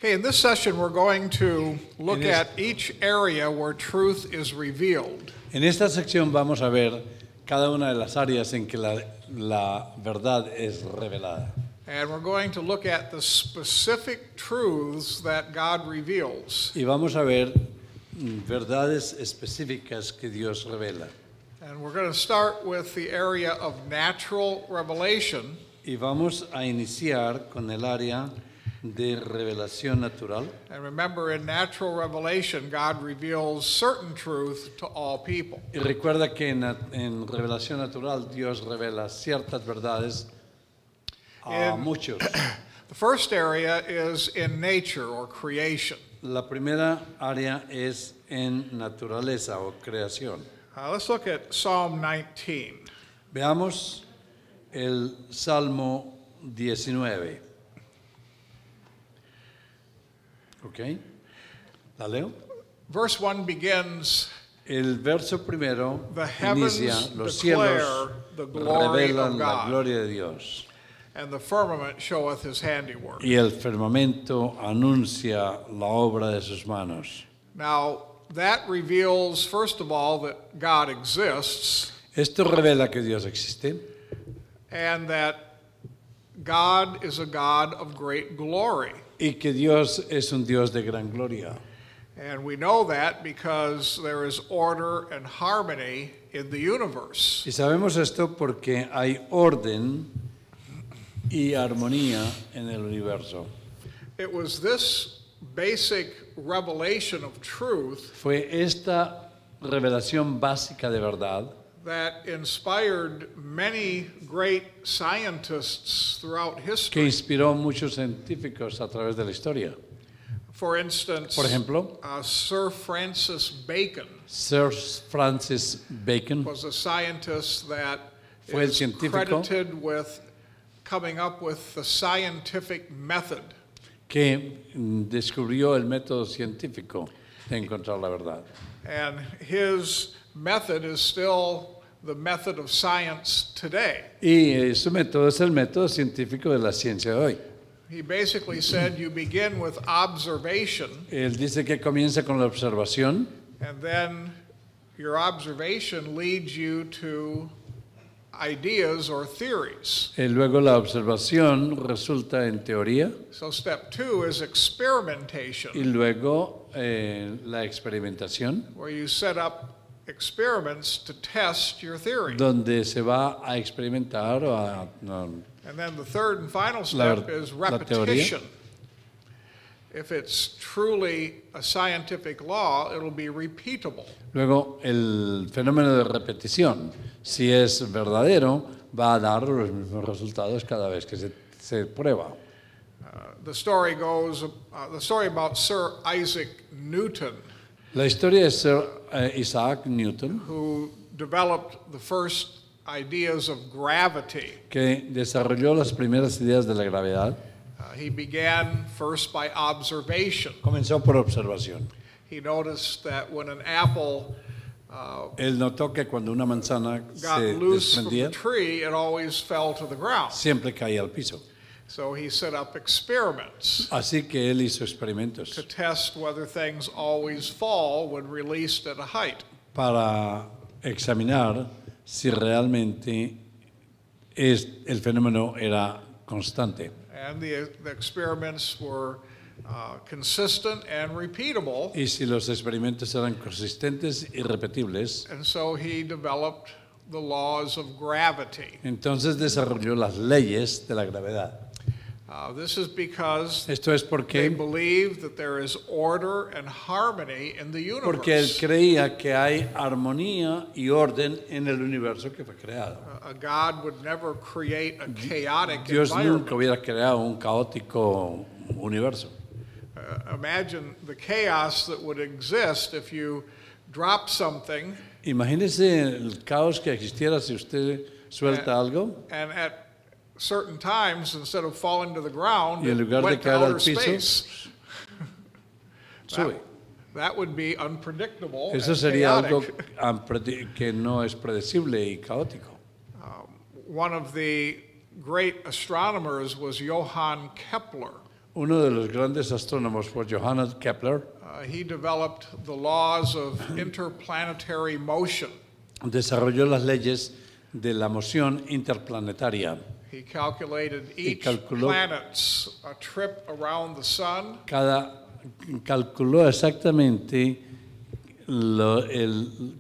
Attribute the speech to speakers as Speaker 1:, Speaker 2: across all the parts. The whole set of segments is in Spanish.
Speaker 1: Okay, in this session we're going to look
Speaker 2: En
Speaker 1: at each area where truth is revealed.
Speaker 2: En esta sección vamos a ver cada una de las áreas en que la verdad es revelada.
Speaker 1: And we're going to look at the specific truths that God reveals.
Speaker 2: Y vamos a ver verdades específicas que Dios revela.
Speaker 1: And we're going to start with the area of natural revelation.
Speaker 2: Y vamos a iniciar con el área de revelación natural.
Speaker 1: And remember, in natural revelation, God reveals certain truth to all people.
Speaker 2: Y recuerda que en revelación natural Dios revela ciertas verdades a muchos.
Speaker 1: The first area is in nature or creation.
Speaker 2: La primera área es en naturaleza o creación.
Speaker 1: Let's look at Psalm 19.
Speaker 2: Veamos el Salmo 19. ¿Ok? ¿La leo?
Speaker 1: Verse 1 begins,
Speaker 2: El verso primero
Speaker 1: "The heavens
Speaker 2: inicia, los
Speaker 1: declare
Speaker 2: cielos
Speaker 1: the glory
Speaker 2: revelan
Speaker 1: of
Speaker 2: la
Speaker 1: God,
Speaker 2: gloria de Dios
Speaker 1: and the firmament showeth his handiwork."
Speaker 2: y el firmamento anuncia la obra de sus manos.
Speaker 1: Now, that reveals, first of all, that God exists
Speaker 2: Esto revela que Dios existe
Speaker 1: and that God is a God of great glory.
Speaker 2: y que Dios es un Dios de gran gloria.
Speaker 1: And we know that because there is order and harmony in the universe.
Speaker 2: Y sabemos esto porque hay orden y armonía en el universo.
Speaker 1: It was this basic revelation of truth
Speaker 2: Fue esta revelación básica de verdad
Speaker 1: that inspired many great scientists throughout
Speaker 2: que
Speaker 1: history.
Speaker 2: inspiró a muchos científicos a través de la historia.
Speaker 1: For instance,
Speaker 2: Por ejemplo,
Speaker 1: Sir Francis Bacon
Speaker 2: Sir Francis Bacon
Speaker 1: was a scientist that
Speaker 2: Fue el
Speaker 1: is
Speaker 2: científico
Speaker 1: credited with coming up with the scientific method.
Speaker 2: que descubrió el método científico de encontrar la verdad.
Speaker 1: And his method is still the method of science today.
Speaker 2: Y su método es el método científico de la ciencia de hoy.
Speaker 1: He basically said you begin with observation,
Speaker 2: Él dice que comienza con la observación
Speaker 1: and then your observation leads you to ideas or theories.
Speaker 2: y luego la observación resulta en teoría
Speaker 1: So step 2 is
Speaker 2: y
Speaker 1: experimentation,
Speaker 2: luego la experimentación,
Speaker 1: where you set up experiments to test your theory.
Speaker 2: donde se va a experimentar o a
Speaker 1: And then the third and final
Speaker 2: La-
Speaker 1: step is
Speaker 2: la teoría.
Speaker 1: repetition. If it's truly a scientific law, it'll be repeatable.
Speaker 2: luego el fenómeno de repetición. Si es verdadero, va a dar los mismos resultados cada vez que se prueba.
Speaker 1: The story goes, the story about Sir Isaac Newton,
Speaker 2: La historia de Sir Isaac Newton,
Speaker 1: who developed the first ideas of gravity.
Speaker 2: que desarrolló las primeras ideas de la gravedad,
Speaker 1: He began first by observation.
Speaker 2: comenzó por observación.
Speaker 1: He noticed that when an apple
Speaker 2: Él notó que cuando una manzana
Speaker 1: got
Speaker 2: se
Speaker 1: loose from the
Speaker 2: desprendía,
Speaker 1: tree, it always fell to the ground.
Speaker 2: siempre caía al piso.
Speaker 1: So he set up experiments
Speaker 2: Así que él hizo
Speaker 1: to
Speaker 2: experimentos
Speaker 1: test whether things always fall when released at a height.
Speaker 2: para examinar si realmente el fenómeno era constante.
Speaker 1: And the experiments were consistent and repeatable.
Speaker 2: Y si los experimentos eran consistentes y repetibles,
Speaker 1: And so he developed the laws of gravity.
Speaker 2: entonces desarrolló las leyes de la gravedad.
Speaker 1: This is because
Speaker 2: Esto es
Speaker 1: they
Speaker 2: porque
Speaker 1: believe that there is order and harmony in the
Speaker 2: él
Speaker 1: universe.
Speaker 2: creía que hay armonía y orden en el universo que fue creado.
Speaker 1: A God would never create a chaotic
Speaker 2: Dios
Speaker 1: environment.
Speaker 2: nunca hubiera creado un caótico universo.
Speaker 1: Imagine the chaos that would exist if you drop something
Speaker 2: Imagínese el caos que existiera si usted suelta algo
Speaker 1: and at certain times, instead of falling to the ground,
Speaker 2: y en
Speaker 1: it
Speaker 2: lugar de
Speaker 1: went to
Speaker 2: caer al
Speaker 1: outer
Speaker 2: piso,
Speaker 1: space.
Speaker 2: sube.
Speaker 1: That would be unpredictable
Speaker 2: Eso
Speaker 1: and
Speaker 2: sería
Speaker 1: chaotic.
Speaker 2: algo que no es predecible y caótico.
Speaker 1: One of the great astronomers was Johann Kepler.
Speaker 2: Uno de los grandes astrónomos fue Johannes Kepler.
Speaker 1: He developed the laws of interplanetary motion.
Speaker 2: Desarrolló las leyes de la moción interplanetaria.
Speaker 1: He calculated each
Speaker 2: calculó-
Speaker 1: planet's trip around the sun,
Speaker 2: Calculó exactamente el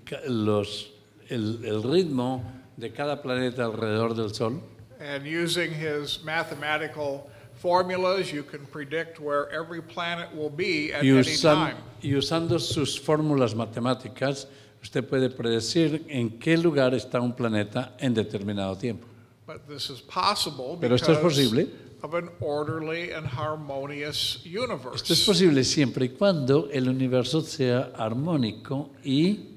Speaker 2: ritmo de cada planeta alrededor del Sol.
Speaker 1: and using his mathematical formulas, you can predict where every planet will be at any time.
Speaker 2: Y usando sus fórmulas matemáticas, usted puede predecir en qué lugar está un planeta en determinado tiempo.
Speaker 1: But this is possible
Speaker 2: Pero esto es
Speaker 1: because
Speaker 2: posible.
Speaker 1: of an orderly and harmonious universe.
Speaker 2: Esto es posible siempre y cuando el universo sea armónico y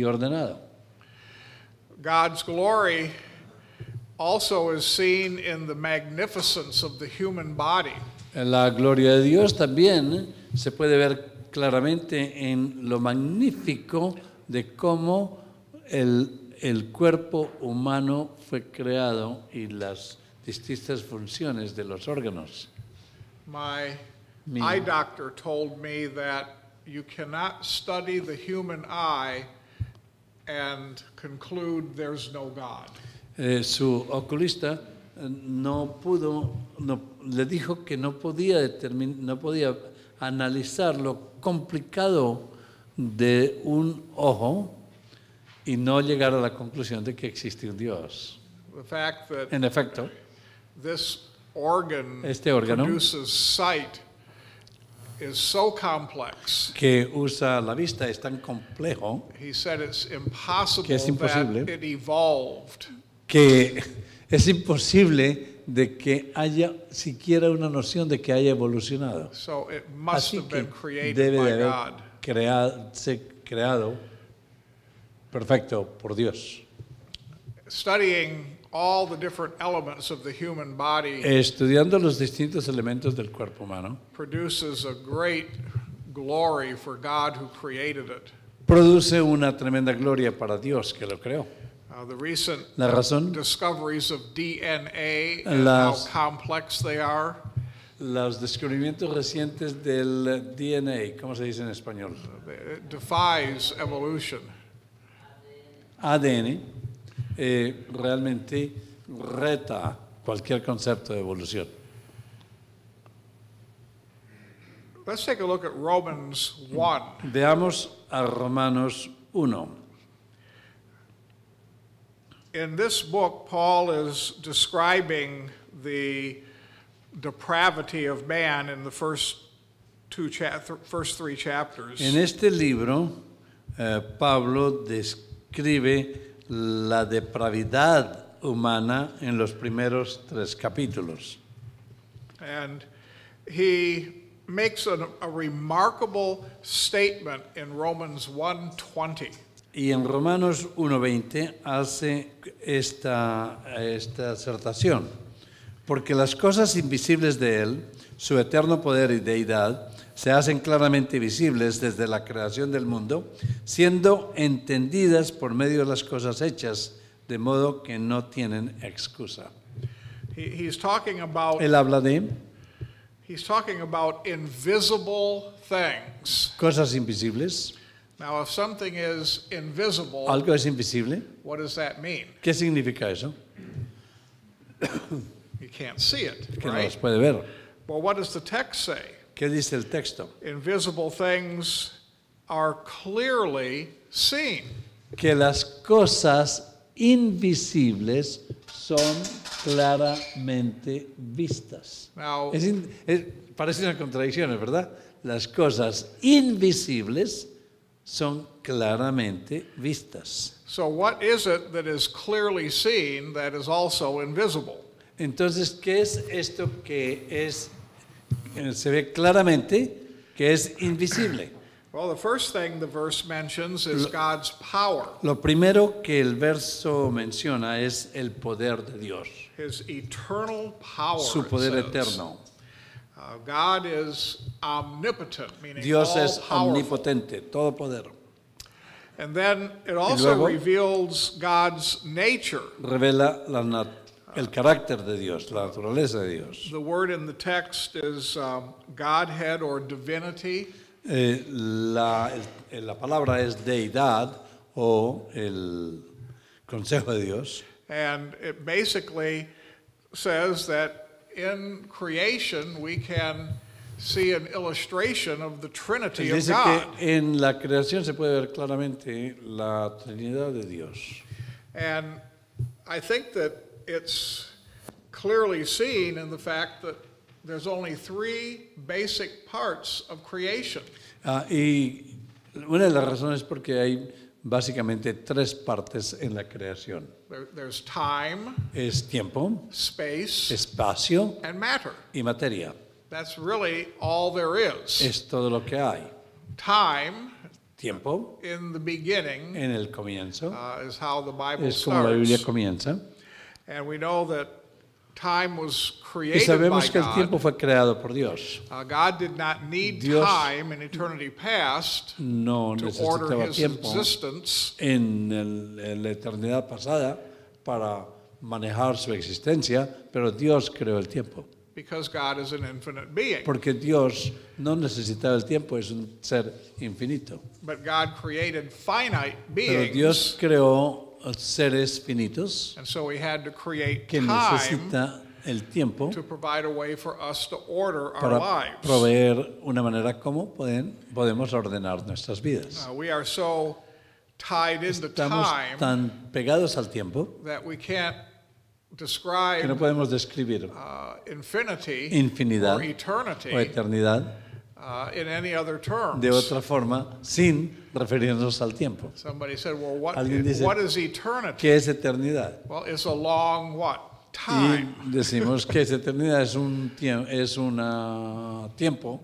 Speaker 2: ordenado.
Speaker 1: God's glory also is seen in the magnificence of the human body.
Speaker 2: La gloria de Dios también se puede ver claramente en lo magnífico de cómo el cuerpo humano fue creado y las distintas funciones de los órganos.
Speaker 1: My
Speaker 2: Mi-
Speaker 1: eye doctor told me that you cannot study the human eye and conclude there's no God.
Speaker 2: Su oculista le dijo que no podía analizar lo complicado de un ojo y no llegar a la conclusión de que existe un Dios.
Speaker 1: The fact that
Speaker 2: En efecto,
Speaker 1: this organ
Speaker 2: Este órgano
Speaker 1: produces sight is so complex.
Speaker 2: que usa la vista es tan complejo
Speaker 1: He said it's impossible
Speaker 2: Que es imposible.
Speaker 1: that it evolved.
Speaker 2: que es imposible de que haya siquiera una noción de que haya evolucionado.
Speaker 1: So it must
Speaker 2: Así
Speaker 1: have
Speaker 2: que
Speaker 1: been created
Speaker 2: debe
Speaker 1: by
Speaker 2: de
Speaker 1: God.
Speaker 2: haberse creado perfecto por Dios.
Speaker 1: Studying all the different elements of the human body
Speaker 2: Estudiando los distintos elementos del cuerpo humano,
Speaker 1: produces a great glory for God who created it.
Speaker 2: produce una tremenda gloria para Dios que lo creó.
Speaker 1: The recent
Speaker 2: La razón,
Speaker 1: discoveries of DNA and how
Speaker 2: Las-
Speaker 1: complex they are
Speaker 2: los descubrimientos recientes del DNA, ¿cómo se dice en español?
Speaker 1: it defies evolution.
Speaker 2: ADN, realmente reta cualquier concepto de evolución.
Speaker 1: Let's take a look at Romans 1.
Speaker 2: Veamos a Romanos 1.
Speaker 1: In this book, Paul is describing the depravity of man in the first three chapters.
Speaker 2: En este libro, Pablo describe la depravidad humana en los primeros 3 capítulos.
Speaker 1: And he makes a remarkable statement in Romans 1:20.
Speaker 2: Y en Romanos 1:20 hace esta acertación. Porque las cosas invisibles de Él, su eterno poder y deidad, se hacen claramente visibles desde la creación del mundo, siendo entendidas por medio de las cosas hechas, de modo que no tienen excusa.
Speaker 1: He's talking about
Speaker 2: Él habla de
Speaker 1: invisible things.
Speaker 2: cosas invisibles.
Speaker 1: Now, if something is invisible,
Speaker 2: Algo es invisible.
Speaker 1: what does that mean?
Speaker 2: ¿Qué significa eso?
Speaker 1: You can't see it,
Speaker 2: Que no
Speaker 1: right?
Speaker 2: las puede ver.
Speaker 1: Well, what does the text say?
Speaker 2: ¿Qué dice el texto?
Speaker 1: Invisible things are clearly seen.
Speaker 2: Que las cosas invisibles son claramente vistas.
Speaker 1: Now,
Speaker 2: Parece una contradicción, ¿verdad? Las cosas invisibles son claramente vistas.
Speaker 1: so what is it that is clearly seen that is also invisible?
Speaker 2: Entonces, ¿qué es esto que se ve claramente que es invisible?
Speaker 1: Well, the first thing the verse mentions is God's power,
Speaker 2: Lo primero que el verso menciona es el poder de Dios,
Speaker 1: His eternal power.
Speaker 2: su
Speaker 1: it
Speaker 2: poder
Speaker 1: says.
Speaker 2: eterno.
Speaker 1: God is omnipotent, meaning
Speaker 2: Dios
Speaker 1: all
Speaker 2: es
Speaker 1: powerful.
Speaker 2: omnipotente, todo poder.
Speaker 1: And then it also
Speaker 2: luego-
Speaker 1: reveals God's nature.
Speaker 2: Revela el carácter de Dios, la naturaleza de Dios.
Speaker 1: The word in the text is Godhead or divinity.
Speaker 2: La palabra es deidad o el consejo de Dios.
Speaker 1: And it basically says that in creation we can see an illustration of the Trinity of
Speaker 2: Dice
Speaker 1: God.
Speaker 2: que en la creación se puede ver claramente la Trinidad de Dios.
Speaker 1: And I think that it's clearly seen in the fact that there's only three basic parts of creation.
Speaker 2: Y una de las razones es porque hay básicamente tres partes en la creación.
Speaker 1: There's time,
Speaker 2: Es tiempo,
Speaker 1: space,
Speaker 2: espacio
Speaker 1: and matter.
Speaker 2: y materia.
Speaker 1: That's really all there is.
Speaker 2: Es todo lo que hay.
Speaker 1: Time,
Speaker 2: Tiempo,
Speaker 1: in the beginning,
Speaker 2: en el comienzo,
Speaker 1: is how the Bible
Speaker 2: es como la Biblia
Speaker 1: starts.
Speaker 2: comienza.
Speaker 1: And we know that time was
Speaker 2: Y
Speaker 1: created by
Speaker 2: sabemos que el tiempo
Speaker 1: God.
Speaker 2: fue creado por Dios.
Speaker 1: God did not need
Speaker 2: Dios
Speaker 1: time in eternity past
Speaker 2: No
Speaker 1: to order
Speaker 2: necesitaba
Speaker 1: his
Speaker 2: tiempo
Speaker 1: existence.
Speaker 2: en la eternidad pasada para manejar su existencia, pero Dios creó el tiempo.
Speaker 1: Because God is an infinite being.
Speaker 2: Porque Dios no necesitaba el tiempo, es un ser infinito.
Speaker 1: But God created finite
Speaker 2: Pero Dios
Speaker 1: beings,
Speaker 2: creó seres finitos
Speaker 1: and so He had to create
Speaker 2: que
Speaker 1: time
Speaker 2: necesita el tiempo
Speaker 1: to provide a way for us to order our
Speaker 2: para
Speaker 1: lives.
Speaker 2: proveer una manera como podemos ordenar nuestras vidas.
Speaker 1: We are so tied into
Speaker 2: Estamos
Speaker 1: time
Speaker 2: tan pegados al tiempo
Speaker 1: that we can't
Speaker 2: que no
Speaker 1: describe
Speaker 2: podemos describir
Speaker 1: infinity
Speaker 2: infinidad
Speaker 1: or eternity
Speaker 2: o eternidad
Speaker 1: in any other terms.
Speaker 2: de otra forma sin referirnos al tiempo.
Speaker 1: Somebody said, well, what
Speaker 2: Alguien dice,
Speaker 1: what is eternity?
Speaker 2: ¿Qué es eternidad?
Speaker 1: Well, it's a long what?
Speaker 2: Y
Speaker 1: Time.
Speaker 2: decimos que es eternidad, es un tiempo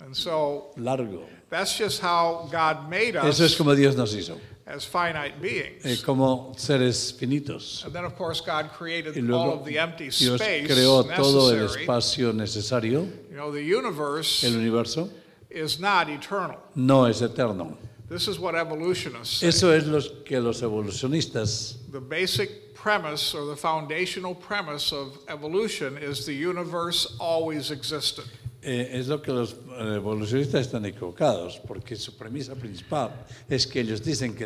Speaker 1: And so
Speaker 2: largo.
Speaker 1: that's just how God made
Speaker 2: Eso es
Speaker 1: us
Speaker 2: como Dios nos hizo,
Speaker 1: as finite beings.
Speaker 2: como seres finitos.
Speaker 1: And then, of course, God created
Speaker 2: Y
Speaker 1: all
Speaker 2: luego
Speaker 1: of the empty
Speaker 2: Dios
Speaker 1: space
Speaker 2: creó todo el
Speaker 1: necessary.
Speaker 2: espacio necesario.
Speaker 1: You know, the universe
Speaker 2: El universo
Speaker 1: is not eternal.
Speaker 2: no es eterno.
Speaker 1: This is what evolutionists say.
Speaker 2: Eso es lo que los evolucionistas,
Speaker 1: The basic premise or the foundational premise of evolution is the universe always existed.
Speaker 2: es lo que los evolucionistas están equivocados, porque su premisa principal es que ellos dicen que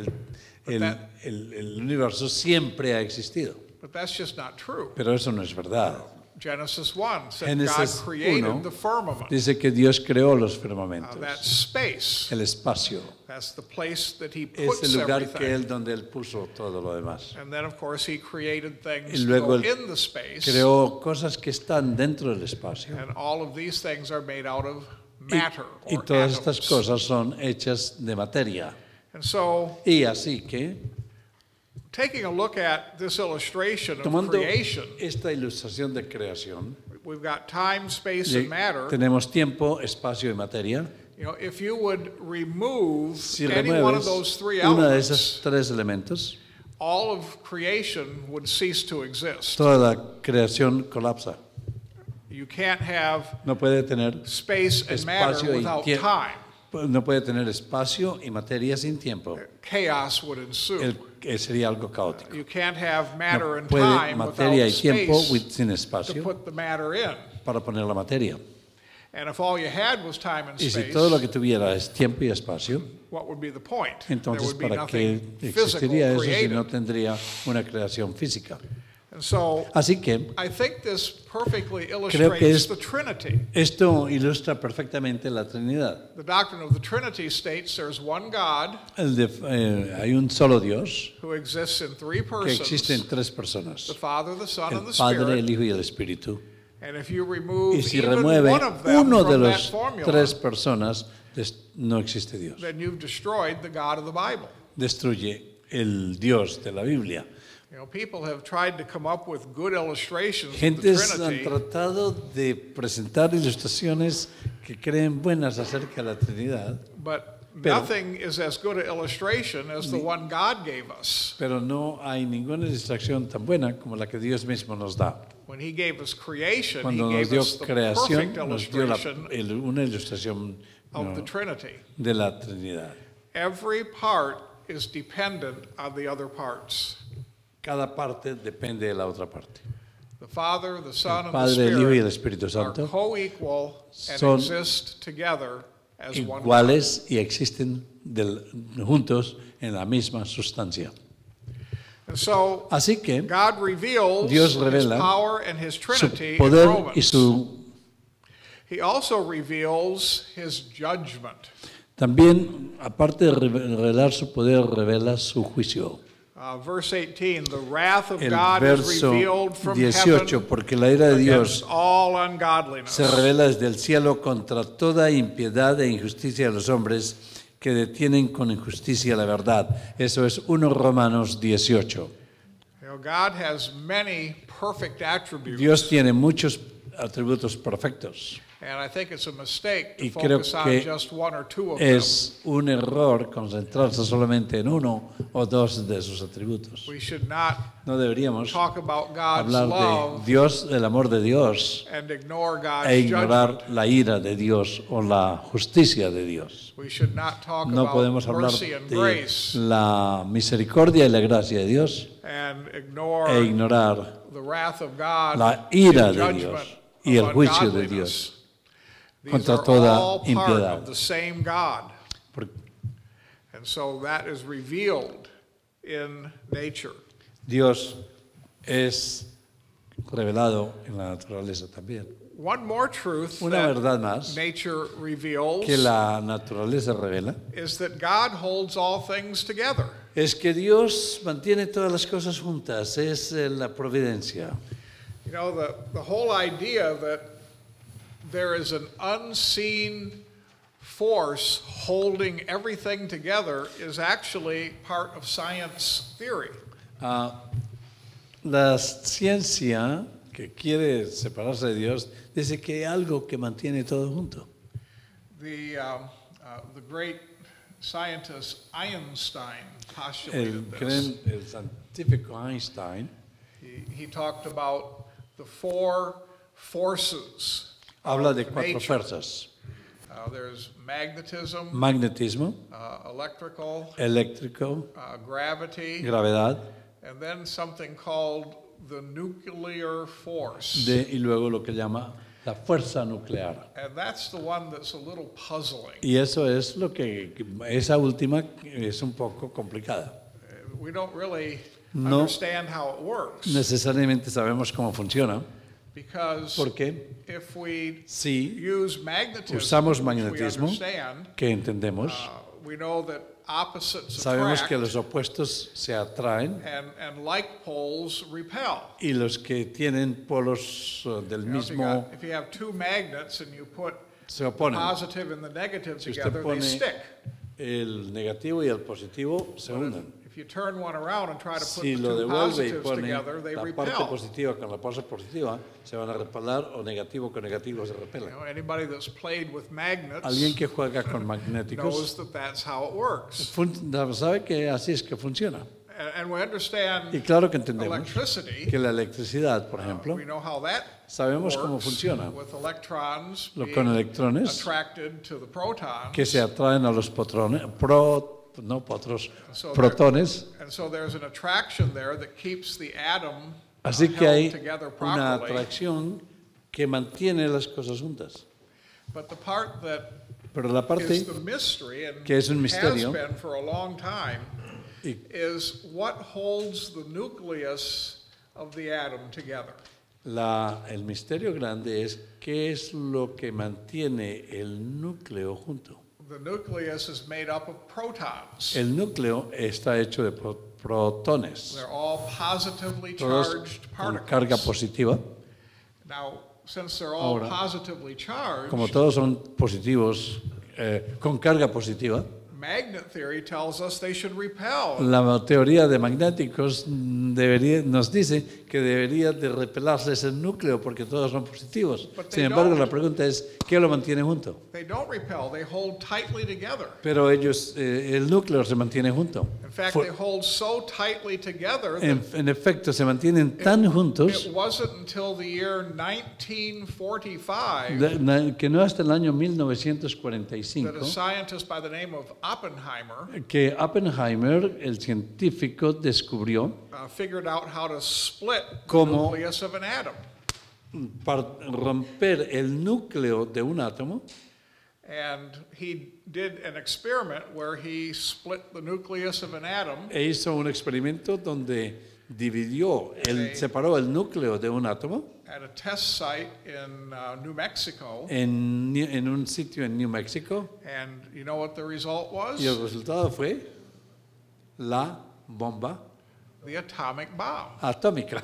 Speaker 2: el universo siempre ha existido.
Speaker 1: But that's just not true.
Speaker 2: Pero eso no es verdad.
Speaker 1: Genesis 1 said
Speaker 2: Génesis
Speaker 1: God created
Speaker 2: 1
Speaker 1: the firmament,
Speaker 2: dice que Dios creó los firmamentos,
Speaker 1: that space.
Speaker 2: el espacio.
Speaker 1: That's the place that He
Speaker 2: Es
Speaker 1: puts
Speaker 2: el lugar
Speaker 1: everything.
Speaker 2: donde Él puso todo lo demás.
Speaker 1: And then, of course, He created things
Speaker 2: Y luego
Speaker 1: to go
Speaker 2: Él
Speaker 1: in the space.
Speaker 2: creó cosas que están dentro del espacio.
Speaker 1: And all of these things are made out of matter
Speaker 2: Y
Speaker 1: or
Speaker 2: todas estas
Speaker 1: atoms.
Speaker 2: cosas son hechas de materia.
Speaker 1: And so,
Speaker 2: Y así que,
Speaker 1: taking a look at this illustration of
Speaker 2: tomando
Speaker 1: creation,
Speaker 2: esta ilustración de creación,
Speaker 1: we've got time, space, and matter.
Speaker 2: tenemos tiempo, espacio y materia.
Speaker 1: You know, if you would remove
Speaker 2: Si
Speaker 1: any one of
Speaker 2: remueves
Speaker 1: those three
Speaker 2: uno de
Speaker 1: elements,
Speaker 2: esos tres elementos,
Speaker 1: all of creation would cease to exist.
Speaker 2: toda la creación colapsa.
Speaker 1: You can't have
Speaker 2: No puede tener
Speaker 1: space and matter
Speaker 2: espacio y
Speaker 1: without
Speaker 2: tiempo.
Speaker 1: time.
Speaker 2: No puede tener espacio y materia sin tiempo.
Speaker 1: Chaos would ensue.
Speaker 2: Sería algo caótico.
Speaker 1: You can't have matter
Speaker 2: No
Speaker 1: and
Speaker 2: puede
Speaker 1: time
Speaker 2: materia
Speaker 1: without
Speaker 2: y tiempo
Speaker 1: space
Speaker 2: sin
Speaker 1: to
Speaker 2: espacio
Speaker 1: put the matter in.
Speaker 2: para poner la materia.
Speaker 1: And if all you had was time and
Speaker 2: Y si
Speaker 1: space,
Speaker 2: todo lo que tuviera es tiempo y espacio,
Speaker 1: what would be the point? There
Speaker 2: entonces
Speaker 1: would be
Speaker 2: ¿para qué
Speaker 1: nothing
Speaker 2: existiría
Speaker 1: physical
Speaker 2: eso si no
Speaker 1: created.
Speaker 2: tendría una creación física?
Speaker 1: And so
Speaker 2: Así que
Speaker 1: I think this perfectly
Speaker 2: Creo que
Speaker 1: illustrates the Trinity.
Speaker 2: esto ilustra perfectamente la Trinidad.
Speaker 1: The doctrine of the Trinity states there's one God
Speaker 2: Hay un solo Dios
Speaker 1: who exists in three
Speaker 2: que existe en
Speaker 1: persons,
Speaker 2: tres personas,
Speaker 1: the Father, the Son, and
Speaker 2: el
Speaker 1: the
Speaker 2: Padre,
Speaker 1: Spirit.
Speaker 2: el Hijo y el Espíritu.
Speaker 1: And if you remove
Speaker 2: Y si
Speaker 1: even
Speaker 2: remueve
Speaker 1: one of them
Speaker 2: uno de
Speaker 1: from that
Speaker 2: los
Speaker 1: formula,
Speaker 2: tres personas, no existe Dios.
Speaker 1: then you've destroyed the God of the Bible.
Speaker 2: Destruye el Dios de la Biblia.
Speaker 1: You know, people have tried to come up with good illustrations of the
Speaker 2: Gentes han
Speaker 1: Trinity,
Speaker 2: tratado de presentar ilustraciones que creen buenas acerca de la Trinidad,
Speaker 1: but
Speaker 2: Pero-
Speaker 1: nothing is as good an illustration as the one God gave us.
Speaker 2: pero no hay ninguna ilustración tan buena como la que Dios mismo nos da.
Speaker 1: When He gave us creation, He
Speaker 2: Cuando nos
Speaker 1: gave
Speaker 2: dio
Speaker 1: us the
Speaker 2: creación,
Speaker 1: perfect
Speaker 2: nos dio
Speaker 1: illustration
Speaker 2: una ilustración
Speaker 1: of the Trinity.
Speaker 2: de la Trinidad.
Speaker 1: Every part is dependent on the other parts.
Speaker 2: Cada parte depende de la otra parte.
Speaker 1: the Father, the Son, and the
Speaker 2: Padre, el Hijo y el
Speaker 1: Spirit
Speaker 2: Espíritu
Speaker 1: are
Speaker 2: Santo
Speaker 1: co-equal and
Speaker 2: son
Speaker 1: exist together as one God.
Speaker 2: iguales y existen juntos en la misma sustancia.
Speaker 1: And so
Speaker 2: Así que
Speaker 1: God reveals
Speaker 2: Dios
Speaker 1: His
Speaker 2: revela
Speaker 1: power and His
Speaker 2: su
Speaker 1: Trinity in
Speaker 2: poder y
Speaker 1: Romans.
Speaker 2: su...
Speaker 1: He also reveals His judgment.
Speaker 2: También, aparte de revelar su poder, revela su juicio.
Speaker 1: Verse 18, the wrath of
Speaker 2: El
Speaker 1: God is
Speaker 2: verso
Speaker 1: revealed from
Speaker 2: 18,
Speaker 1: heaven
Speaker 2: porque la ira de
Speaker 1: against
Speaker 2: Dios
Speaker 1: all ungodliness.
Speaker 2: se revela desde el cielo contra toda impiedad e injusticia de los hombres que detienen con injusticia la verdad. Eso es 1 Romanos 18.
Speaker 1: You know, God has many perfect attributes,
Speaker 2: Dios tiene muchos atributos perfectos.
Speaker 1: and I think it's a mistake to
Speaker 2: Y creo
Speaker 1: focus on
Speaker 2: que
Speaker 1: just one or two of them.
Speaker 2: es un error concentrarse solamente en uno o dos de sus atributos.
Speaker 1: We should not
Speaker 2: No deberíamos
Speaker 1: talk about God's
Speaker 2: hablar de
Speaker 1: love
Speaker 2: Dios, del amor de Dios,
Speaker 1: and ignore God's
Speaker 2: e
Speaker 1: judgment.
Speaker 2: ignorar la ira de Dios o la justicia de Dios.
Speaker 1: We should not talk
Speaker 2: No
Speaker 1: about
Speaker 2: podemos hablar
Speaker 1: mercy and
Speaker 2: de
Speaker 1: grace
Speaker 2: la misericordia y la gracia de Dios
Speaker 1: and
Speaker 2: e
Speaker 1: ignore
Speaker 2: ignorar
Speaker 1: the wrath of God
Speaker 2: la ira
Speaker 1: and
Speaker 2: de
Speaker 1: judgment
Speaker 2: Dios y el
Speaker 1: of
Speaker 2: juicio de
Speaker 1: ungodliness.
Speaker 2: Dios
Speaker 1: These
Speaker 2: contra
Speaker 1: are
Speaker 2: toda
Speaker 1: all part
Speaker 2: impiedad.
Speaker 1: of the same God.
Speaker 2: Porque
Speaker 1: And so that is revealed in nature.
Speaker 2: Dios es revelado en la naturaleza también.
Speaker 1: One more truth
Speaker 2: Una
Speaker 1: that
Speaker 2: verdad más
Speaker 1: nature reveals
Speaker 2: que la naturaleza revela
Speaker 1: is that God holds all things together.
Speaker 2: es que Dios mantiene todas las cosas juntas, es la providencia.
Speaker 1: You know, the whole idea that there is an unseen force holding everything together is actually part of science theory.
Speaker 2: La ciencia que quiere separarse de Dios dice que hay algo que mantiene todo junto.
Speaker 1: The great scientist Einstein
Speaker 2: El
Speaker 1: postulated this.
Speaker 2: científico Einstein
Speaker 1: He talked about the four forces
Speaker 2: habla
Speaker 1: of
Speaker 2: de cuatro
Speaker 1: nature.
Speaker 2: fuerzas:
Speaker 1: There's magnetism,
Speaker 2: magnetismo,
Speaker 1: electrical,
Speaker 2: eléctrico,
Speaker 1: gravity,
Speaker 2: gravedad,
Speaker 1: and then something called the nuclear force.
Speaker 2: y luego lo que llama la fuerza nuclear.
Speaker 1: And that's the one that's a little puzzling.
Speaker 2: Y eso es lo que esa última es un poco complicada.
Speaker 1: We don't really
Speaker 2: No
Speaker 1: understand how it works.
Speaker 2: Necesariamente sabemos cómo funciona,
Speaker 1: Because
Speaker 2: porque
Speaker 1: if we
Speaker 2: si
Speaker 1: use magnetism,
Speaker 2: usamos
Speaker 1: which we
Speaker 2: magnetismo,
Speaker 1: understand,
Speaker 2: que entendemos,
Speaker 1: we know that opposites
Speaker 2: sabemos que
Speaker 1: attract
Speaker 2: los opuestos se atraen
Speaker 1: and like poles repel.
Speaker 2: y los que tienen polos del
Speaker 1: You know,
Speaker 2: mismo
Speaker 1: if you have two magnets and you put
Speaker 2: se
Speaker 1: the
Speaker 2: oponen.
Speaker 1: positive and the negative
Speaker 2: Si usted
Speaker 1: together, they
Speaker 2: pone
Speaker 1: stick.
Speaker 2: el negativo y el positivo se unen.
Speaker 1: If you turn one around and try to put
Speaker 2: Si
Speaker 1: the
Speaker 2: lo
Speaker 1: two
Speaker 2: devuelve y
Speaker 1: positives
Speaker 2: pone
Speaker 1: together, they
Speaker 2: la parte
Speaker 1: repel.
Speaker 2: positiva con la parte positiva, se van a repelar, o negativo con negativo se
Speaker 1: You
Speaker 2: repelan.
Speaker 1: know, anybody that's played with magnets
Speaker 2: Alguien que juega con
Speaker 1: knows
Speaker 2: magnéticos
Speaker 1: that that's how it works.
Speaker 2: sabe que así es que funciona.
Speaker 1: And we understand
Speaker 2: Y claro que entendemos
Speaker 1: electricity.
Speaker 2: que la electricidad, por ejemplo,
Speaker 1: We know how that
Speaker 2: sabemos cómo
Speaker 1: works
Speaker 2: funciona.
Speaker 1: with electrons
Speaker 2: Con
Speaker 1: being
Speaker 2: electrones
Speaker 1: attracted to the protons.
Speaker 2: que se atraen a los
Speaker 1: So
Speaker 2: protones.
Speaker 1: And so there's an attraction there that keeps the atom
Speaker 2: Así que
Speaker 1: held
Speaker 2: hay
Speaker 1: together
Speaker 2: una
Speaker 1: properly.
Speaker 2: atracción que mantiene las cosas juntas.
Speaker 1: But the part that
Speaker 2: Pero la parte
Speaker 1: is the mystery and
Speaker 2: que es un
Speaker 1: has
Speaker 2: misterio
Speaker 1: been for a long time
Speaker 2: y
Speaker 1: is what holds the nucleus of the atom together.
Speaker 2: el misterio grande es qué es lo que mantiene el núcleo junto.
Speaker 1: The nucleus is made up of protons.
Speaker 2: El núcleo está hecho de protones,
Speaker 1: They're all positively
Speaker 2: todos
Speaker 1: charged
Speaker 2: con
Speaker 1: particles.
Speaker 2: carga positiva.
Speaker 1: Now, since they're all
Speaker 2: Ahora,
Speaker 1: positively charged,
Speaker 2: Como todos son positivos, con carga positiva,
Speaker 1: magnet theory tells us they should repel.
Speaker 2: la teoría de magnéticos nos dice que debería de repelarse el núcleo porque todos son positivos.
Speaker 1: But
Speaker 2: Sin
Speaker 1: they
Speaker 2: embargo,
Speaker 1: don't.
Speaker 2: la pregunta es, ¿qué lo mantiene junto?
Speaker 1: They don't repel, they hold tightly together.
Speaker 2: Pero el núcleo se mantiene junto.
Speaker 1: In fact,
Speaker 2: Fu-
Speaker 1: they hold so tightly together that
Speaker 2: En efecto, se mantienen tan juntos
Speaker 1: it wasn't until the year 1945
Speaker 2: que no hasta el año
Speaker 1: that a
Speaker 2: 1945
Speaker 1: scientist by the name of Oppenheimer
Speaker 2: que Oppenheimer, el científico, descubrió
Speaker 1: figured out how to split the
Speaker 2: Cómo-
Speaker 1: nucleus of an atom.
Speaker 2: para romper el núcleo de un átomo.
Speaker 1: And he did an experiment where he split the nucleus of an atom
Speaker 2: E hizo un experimento donde separó el núcleo de un átomo
Speaker 1: at a test site in New Mexico.
Speaker 2: en un sitio en New Mexico.
Speaker 1: And you know what the result was?
Speaker 2: Y el resultado fue la bomba
Speaker 1: The atomic bomb.
Speaker 2: atómica.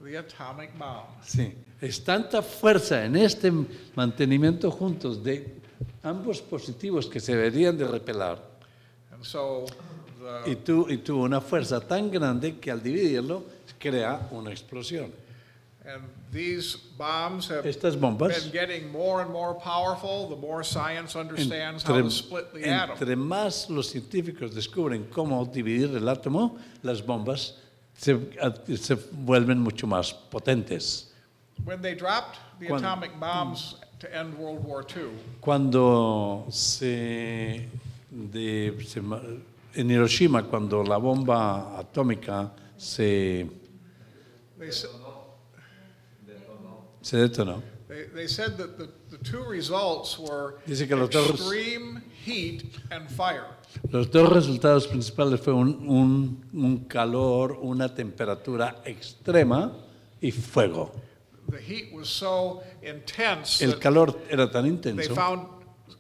Speaker 1: The atomic bomb.
Speaker 2: Sí. Es tanta fuerza en este mantenimiento juntos de ambos positivos que se deberían de repelar.
Speaker 1: And so
Speaker 2: Y tuvo una fuerza tan grande que al dividirlo crea una explosión.
Speaker 1: and these bombs have
Speaker 2: Estas bombas,
Speaker 1: been getting more and more powerful the more science understands how to split the atom.
Speaker 2: entre más los científicos descubren cómo dividir el átomo, las bombas se vuelven mucho más potentes.
Speaker 1: When they dropped the
Speaker 2: Cuando-
Speaker 1: atomic bombs to end World War II,
Speaker 2: Cuando en Hiroshima, cuando la bomba atómica se
Speaker 1: they, s-
Speaker 2: detonó,
Speaker 1: they said that the two results were
Speaker 2: Dice que los dos-
Speaker 1: extreme heat and fire.
Speaker 2: los dos resultados principales fue un calor, una temperatura extrema y fuego.
Speaker 1: The heat was so intense
Speaker 2: El
Speaker 1: that
Speaker 2: calor era tan
Speaker 1: they
Speaker 2: intenso
Speaker 1: found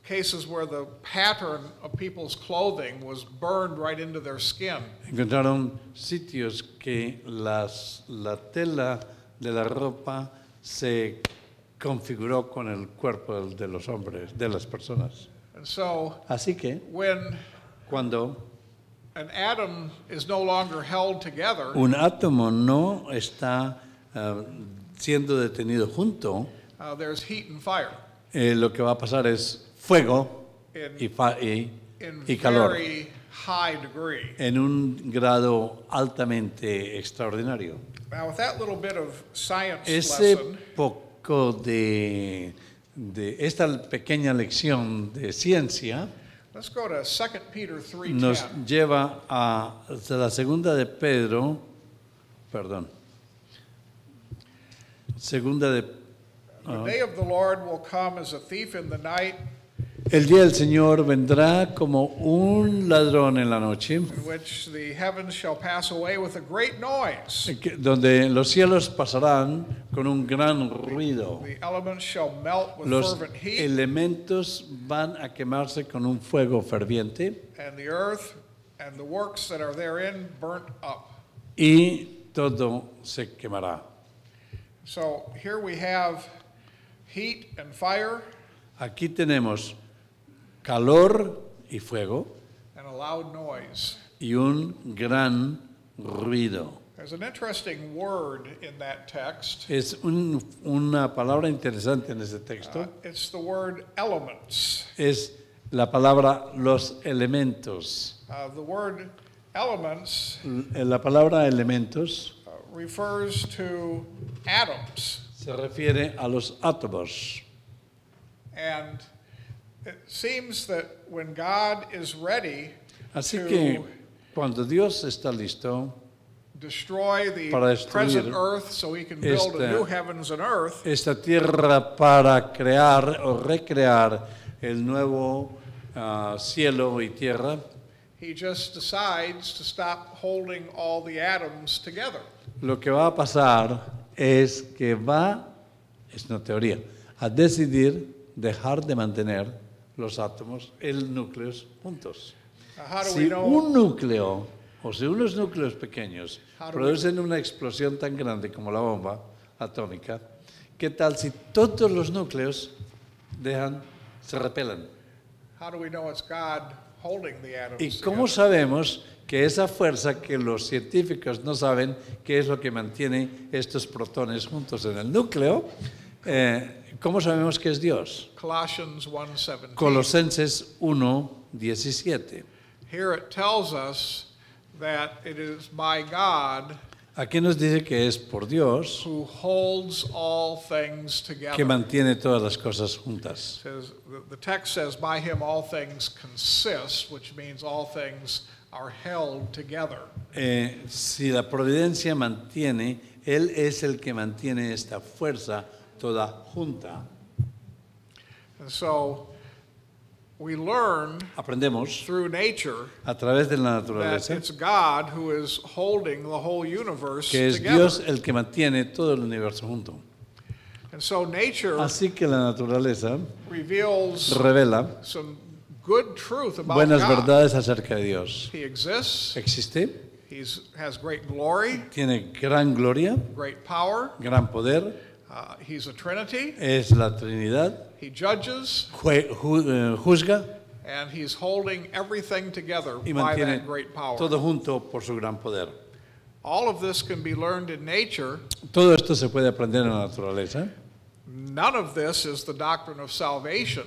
Speaker 1: cases where the pattern of people's clothing was burned right into their skin.
Speaker 2: encontraron sitios que la tela de la ropa se configuró con el cuerpo de los hombres, de las personas.
Speaker 1: And so
Speaker 2: Así que
Speaker 1: when
Speaker 2: cuando
Speaker 1: an atom is no longer held together,
Speaker 2: un átomo no está siendo detenido junto,
Speaker 1: there's heat and fire
Speaker 2: lo que va a pasar es fuego
Speaker 1: in, in
Speaker 2: y calor
Speaker 1: very high degree.
Speaker 2: en un grado altamente extraordinario.
Speaker 1: Now, with that little bit of science
Speaker 2: Ese
Speaker 1: lesson,
Speaker 2: poco de esta pequeña lección de ciencia
Speaker 1: let's go to 2 Peter 3:10.
Speaker 2: nos lleva a la segunda de Pedro, perdón, segunda de
Speaker 1: The day of the Lord will come as a thief in the night,
Speaker 2: el día del Señor vendrá como un ladrón en la noche,
Speaker 1: in which the heavens shall pass away with a great noise.
Speaker 2: donde los cielos pasarán con un gran ruido.
Speaker 1: The elements shall melt with
Speaker 2: Los
Speaker 1: fervent heat,
Speaker 2: elementos van a quemarse con un fuego ferviente
Speaker 1: and the earth and the works that are therein burnt up.
Speaker 2: y todo se quemará.
Speaker 1: So here we have heat and fire
Speaker 2: Aquí tenemos calor y fuego
Speaker 1: and a loud noise.
Speaker 2: y un gran ruido.
Speaker 1: There's an interesting word in that text.
Speaker 2: Es una palabra interesante en ese texto.
Speaker 1: It's the word elements.
Speaker 2: Es la palabra los elementos.
Speaker 1: The word elements
Speaker 2: La palabra elementos
Speaker 1: refers to atoms.
Speaker 2: se refiere a los átomos.
Speaker 1: And it seems that when God is ready
Speaker 2: Así
Speaker 1: to
Speaker 2: que cuando Dios está listo,
Speaker 1: destroy the
Speaker 2: para destruir
Speaker 1: present earth so he can build a
Speaker 2: esta-
Speaker 1: new heavens and earth,
Speaker 2: esta tierra para crear o recrear el nuevo cielo y tierra,
Speaker 1: he just decides to stop holding all the atoms together.
Speaker 2: lo que va a pasar es que es una teoría, a decidir dejar de mantener los átomos, el núcleos juntos.
Speaker 1: How do we
Speaker 2: Si
Speaker 1: know?
Speaker 2: un núcleo o si unos núcleos pequeños
Speaker 1: How do
Speaker 2: producen una explosión tan grande como la bomba atómica, ¿qué tal si todos los núcleos se repelan?
Speaker 1: How do we know it's God holding the atoms
Speaker 2: ¿Y cómo
Speaker 1: together?
Speaker 2: sabemos que esa fuerza que los científicos no saben qué es lo que mantiene estos protones juntos en el núcleo? ¿Cómo sabemos que es Dios?
Speaker 1: Colossians 1:17.
Speaker 2: Colosenses 1:17.
Speaker 1: Here it tells us that it is by God
Speaker 2: Aquí nos dice que es por Dios
Speaker 1: who holds all things
Speaker 2: que
Speaker 1: together.
Speaker 2: mantiene todas las cosas juntas.
Speaker 1: Says, the text says, by him all things consist, which means all things are held together.
Speaker 2: Si la providencia mantiene, Él es el que mantiene esta fuerza toda junta.
Speaker 1: And so we learn
Speaker 2: Aprendemos
Speaker 1: through nature
Speaker 2: a través de la
Speaker 1: that
Speaker 2: naturaleza
Speaker 1: it's God who is holding the whole universe
Speaker 2: que es
Speaker 1: together.
Speaker 2: Dios el que mantiene todo el universo junto.
Speaker 1: And so nature
Speaker 2: Así que la naturaleza
Speaker 1: reveals
Speaker 2: revela
Speaker 1: some good truth about
Speaker 2: buenas
Speaker 1: God.
Speaker 2: verdades acerca de Dios.
Speaker 1: He exists.
Speaker 2: Existe,
Speaker 1: He has great glory,
Speaker 2: tiene gran gloria,
Speaker 1: great power.
Speaker 2: gran poder,
Speaker 1: He's a Trinity.
Speaker 2: es la Trinidad,
Speaker 1: He judges,
Speaker 2: juzga
Speaker 1: and he's holding everything together
Speaker 2: y
Speaker 1: by
Speaker 2: mantiene
Speaker 1: that great power.
Speaker 2: todo junto por su gran poder.
Speaker 1: All of this can be learned in nature.
Speaker 2: Todo esto se puede aprender en la naturaleza,
Speaker 1: None of this is the doctrine of salvation.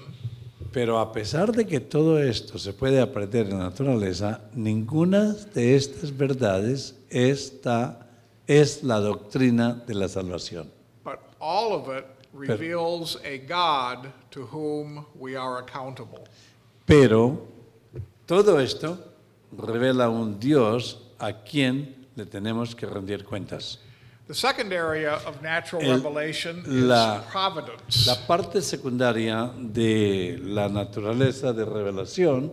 Speaker 2: pero a pesar de que todo esto se puede aprender en la naturaleza, ninguna de estas verdades es la doctrina de la salvación.
Speaker 1: But all of it reveals a God to whom we are accountable.
Speaker 2: Pero todo esto revela un Dios a quien le tenemos que rendir cuentas.
Speaker 1: The second area of natural revelation
Speaker 2: la-
Speaker 1: is providence.
Speaker 2: La parte secundaria de la naturaleza de revelación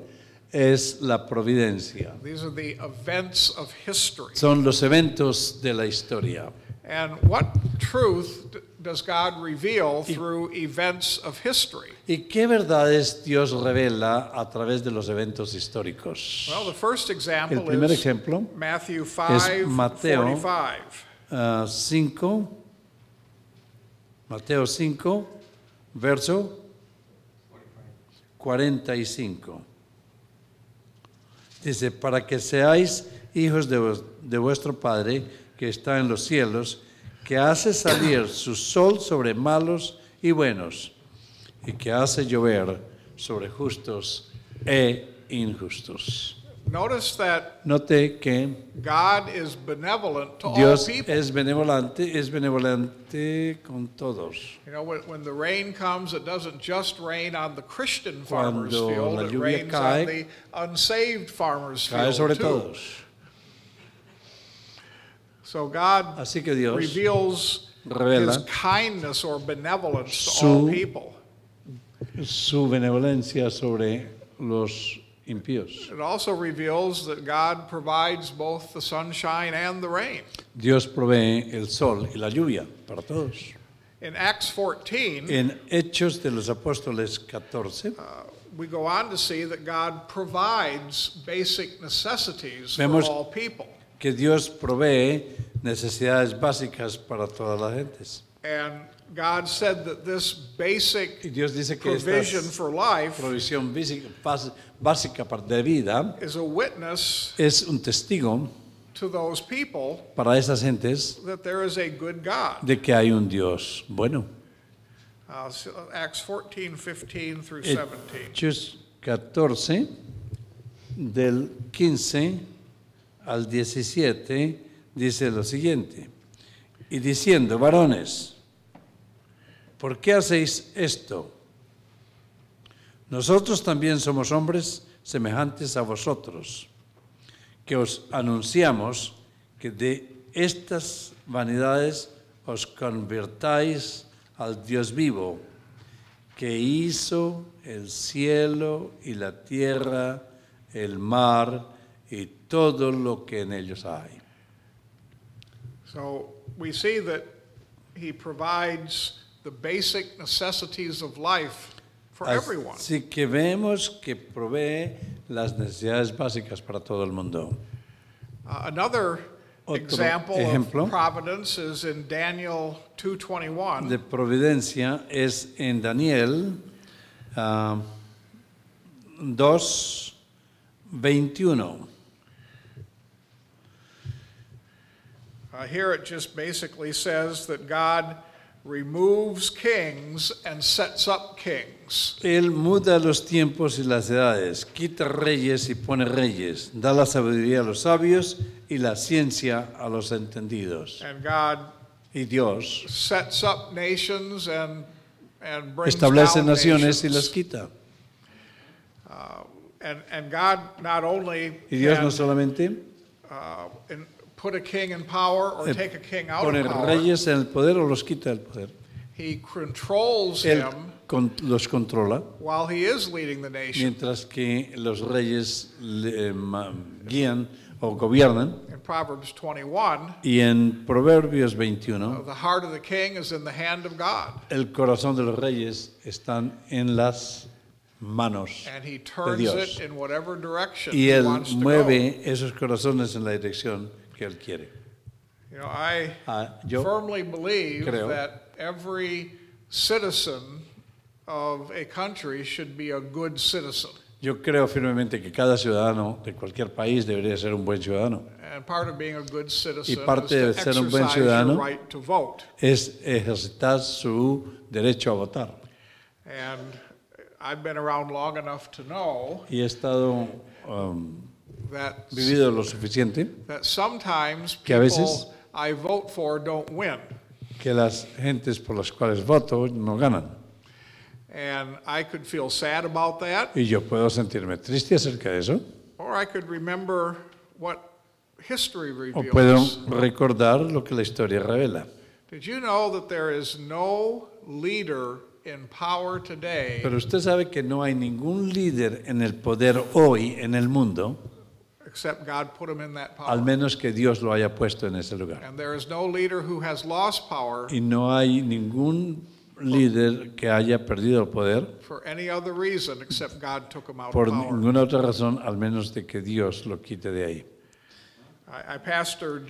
Speaker 2: es la providencia.
Speaker 1: These are the events of history.
Speaker 2: Son los eventos de la historia.
Speaker 1: And what truth does God reveal through events of history?
Speaker 2: ¿Y qué verdades Dios revela a través de los eventos históricos?
Speaker 1: Well, the first
Speaker 2: El
Speaker 1: example
Speaker 2: primer
Speaker 1: is
Speaker 2: ejemplo
Speaker 1: Matthew
Speaker 2: es Mateo
Speaker 1: 5:45.
Speaker 2: 5, Mateo 5, verso 45. Dice, para que seáis hijos de vuestro Padre que está en los cielos, que hace salir su sol sobre malos y buenos, y que hace llover sobre justos e injustos.
Speaker 1: Notice that
Speaker 2: Note que
Speaker 1: God is benevolent to all
Speaker 2: Dios
Speaker 1: people.
Speaker 2: es benevolente con todos.
Speaker 1: You know, when the rain comes, it doesn't just rain on the Christian farmer's
Speaker 2: Cuando
Speaker 1: field,
Speaker 2: la
Speaker 1: it
Speaker 2: lluvia
Speaker 1: rains
Speaker 2: cae,
Speaker 1: on the unsaved farmer's
Speaker 2: Cae
Speaker 1: field
Speaker 2: sobre
Speaker 1: too.
Speaker 2: todos.
Speaker 1: So God
Speaker 2: Así que Dios
Speaker 1: reveals
Speaker 2: revela
Speaker 1: his kindness or benevolence to
Speaker 2: su-
Speaker 1: all people.
Speaker 2: su benevolencia sobre los impíos.
Speaker 1: It also reveals that God provides both the sunshine and the rain.
Speaker 2: Dios provee el sol y la lluvia para todos.
Speaker 1: In Acts 14,
Speaker 2: En Hechos de los Apóstoles 14,
Speaker 1: we go on to see that God provides basic necessities
Speaker 2: Vemos-
Speaker 1: for all people.
Speaker 2: que Dios provee necesidades básicas para todas las gentes.
Speaker 1: And God said that this basic
Speaker 2: Y Dios dice que
Speaker 1: provision
Speaker 2: esta
Speaker 1: for life
Speaker 2: provisión básica de vida
Speaker 1: is a witness
Speaker 2: es un testigo
Speaker 1: to those people
Speaker 2: para esas gentes
Speaker 1: that there is a good God.
Speaker 2: de que hay un Dios bueno.
Speaker 1: Acts 14:15 through 17.
Speaker 2: Hechos 14, del 15 al 17, dice lo siguiente. Y diciendo, varones, ¿por qué hacéis esto? Nosotros también somos hombres semejantes a vosotros, que os anunciamos que de estas vanidades os convirtáis al Dios vivo, que hizo el cielo y la tierra, el mar y todo lo que en ellos hay.
Speaker 1: So we see that he provides the basic necessities of life for everyone.
Speaker 2: Así que vemos que provee las necesidades básicas para todo el mundo.
Speaker 1: Another
Speaker 2: Otro
Speaker 1: example
Speaker 2: ejemplo
Speaker 1: of providence is in Daniel 2:21.
Speaker 2: de providencia es en Daniel 2:21.
Speaker 1: Here it just basically says that God removes kings and sets up kings.
Speaker 2: Él muda los tiempos y las edades, quita reyes y pone reyes, da la sabiduría a los sabios y la ciencia a los entendidos.
Speaker 1: And God
Speaker 2: Y Dios
Speaker 1: sets up nations and brings
Speaker 2: establece
Speaker 1: down
Speaker 2: naciones y
Speaker 1: nations.
Speaker 2: las quita.
Speaker 1: And God not only
Speaker 2: Y Dios no
Speaker 1: can
Speaker 2: solamente
Speaker 1: put a king in power or take a king out
Speaker 2: pone
Speaker 1: of power,
Speaker 2: reyes en el poder o los quita del poder.
Speaker 1: he controls
Speaker 2: Él
Speaker 1: him
Speaker 2: los controla,
Speaker 1: while he is leading the nation.
Speaker 2: mientras que los reyes guían o gobiernan.
Speaker 1: In Proverbs 21,
Speaker 2: Y en Proverbios 21,
Speaker 1: the heart of the king is in the hand of God,
Speaker 2: el corazón de los reyes están en las manos
Speaker 1: and he
Speaker 2: de
Speaker 1: turns
Speaker 2: Dios.
Speaker 1: it in whatever direction
Speaker 2: Y
Speaker 1: he
Speaker 2: Él
Speaker 1: wants to go.
Speaker 2: mueve esos corazones en la dirección que Él quiere.
Speaker 1: You know, I
Speaker 2: Yo
Speaker 1: firmly believe
Speaker 2: creo
Speaker 1: that every citizen of a country should be a good citizen.
Speaker 2: Yo creo firmemente que cada ciudadano de cualquier país debería ser un buen ciudadano.
Speaker 1: And part of being a good citizen
Speaker 2: parte
Speaker 1: is
Speaker 2: de
Speaker 1: to
Speaker 2: ser un buen
Speaker 1: exercise your
Speaker 2: ciudadano
Speaker 1: right to vote.
Speaker 2: Es ejercitar su derecho a votar.
Speaker 1: And I've been around long enough to know
Speaker 2: Y he estado
Speaker 1: that
Speaker 2: vivido lo suficiente
Speaker 1: sometimes
Speaker 2: que a veces-
Speaker 1: people I vote for don't win.
Speaker 2: que las gentes por las cuales voto no ganan.
Speaker 1: And I could feel sad about that,
Speaker 2: Y yo puedo sentirme triste acerca de eso,
Speaker 1: or I could remember what history
Speaker 2: o puedo
Speaker 1: reveals.
Speaker 2: recordar lo que la historia revela.
Speaker 1: Did you know that there is no leader in power today
Speaker 2: Pero usted sabe que no hay ningún líder en el poder hoy en el mundo,
Speaker 1: except God put him in that
Speaker 2: al
Speaker 1: power?
Speaker 2: menos que Dios lo haya puesto en ese lugar.
Speaker 1: And there is no leader who has lost power
Speaker 2: Y no hay ningún líder que haya perdido el poder
Speaker 1: for any other reason except God took him out
Speaker 2: por
Speaker 1: of power.
Speaker 2: ninguna otra razón, al menos de que Dios lo quite de ahí.
Speaker 1: I pastored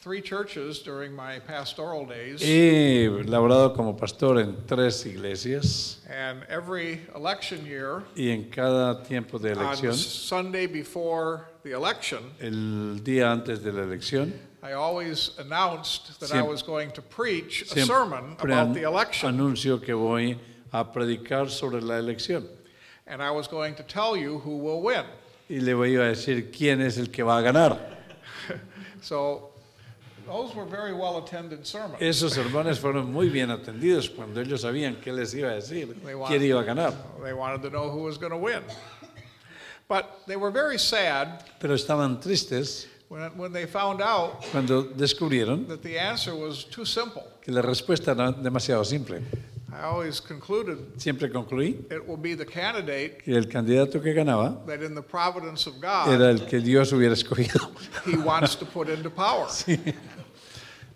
Speaker 1: 3 churches during my pastoral days,
Speaker 2: He laborado como pastor en 3 iglesias
Speaker 1: and every election year,
Speaker 2: y en cada tiempo de
Speaker 1: on
Speaker 2: elección,
Speaker 1: Sunday before the election,
Speaker 2: el día antes de la elección,
Speaker 1: I always announced that I
Speaker 2: Siempre-
Speaker 1: was going to preach a sermon about the election,
Speaker 2: anuncio que voy a predicar sobre la elección
Speaker 1: and I was going to tell you who will win.
Speaker 2: y le voy a decir quién es el que va a ganar.
Speaker 1: So those were very well-attended sermons.
Speaker 2: Esos sermones fueron muy bien atendidos cuando ellos sabían qué les iba a decir,
Speaker 1: They
Speaker 2: quién iba a ganar.
Speaker 1: They wanted to know who was going to win. But they were very sad
Speaker 2: Pero estaban tristes
Speaker 1: when they found out
Speaker 2: cuando descubrieron
Speaker 1: that the answer was too simple.
Speaker 2: que la respuesta era demasiado simple.
Speaker 1: I always concluded
Speaker 2: Siempre concluí
Speaker 1: it will be the candidate
Speaker 2: que el candidato que ganaba
Speaker 1: that in the providence of God
Speaker 2: era el que Dios hubiera escogido.
Speaker 1: he wants to put into power.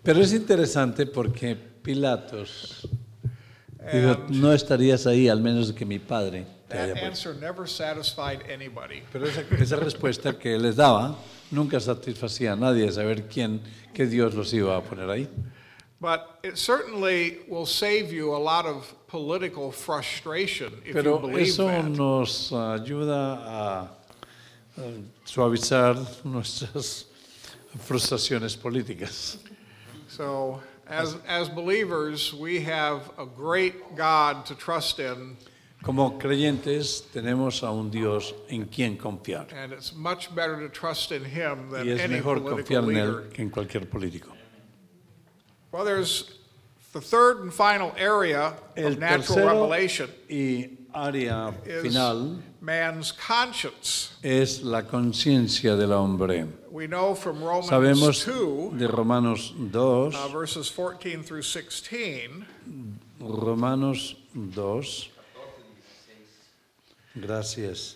Speaker 2: Pero es interesante porque Pilatos dijo,
Speaker 1: And
Speaker 2: no estarías ahí al menos que mi padre te haya
Speaker 1: that
Speaker 2: puesto.
Speaker 1: answer never satisfied anybody.
Speaker 2: Pero esa respuesta que les daba nunca satisfacía a nadie, saber qué Dios los iba a poner ahí.
Speaker 1: But it certainly will save you a lot of political frustration if you
Speaker 2: Pero
Speaker 1: believe
Speaker 2: eso
Speaker 1: that.
Speaker 2: nos ayuda a suavizar nuestras frustraciones políticas.
Speaker 1: So as believers, we have a great God to trust in,
Speaker 2: Como creyentes tenemos a un Dios en quien confiar.
Speaker 1: and it's much better to trust in him than
Speaker 2: Y es
Speaker 1: any
Speaker 2: mejor
Speaker 1: political
Speaker 2: confiar en
Speaker 1: leader.
Speaker 2: él que en cualquier político.
Speaker 1: Well, there's the third and final area
Speaker 2: El
Speaker 1: of natural
Speaker 2: tercero
Speaker 1: revelation
Speaker 2: y área
Speaker 1: is
Speaker 2: final
Speaker 1: man's conscience.
Speaker 2: es la conciencia del hombre.
Speaker 1: We know from Romans
Speaker 2: Sabemos
Speaker 1: 2,
Speaker 2: de Romanos 2,
Speaker 1: verses 14 through 16,
Speaker 2: Romanos 2, gracias,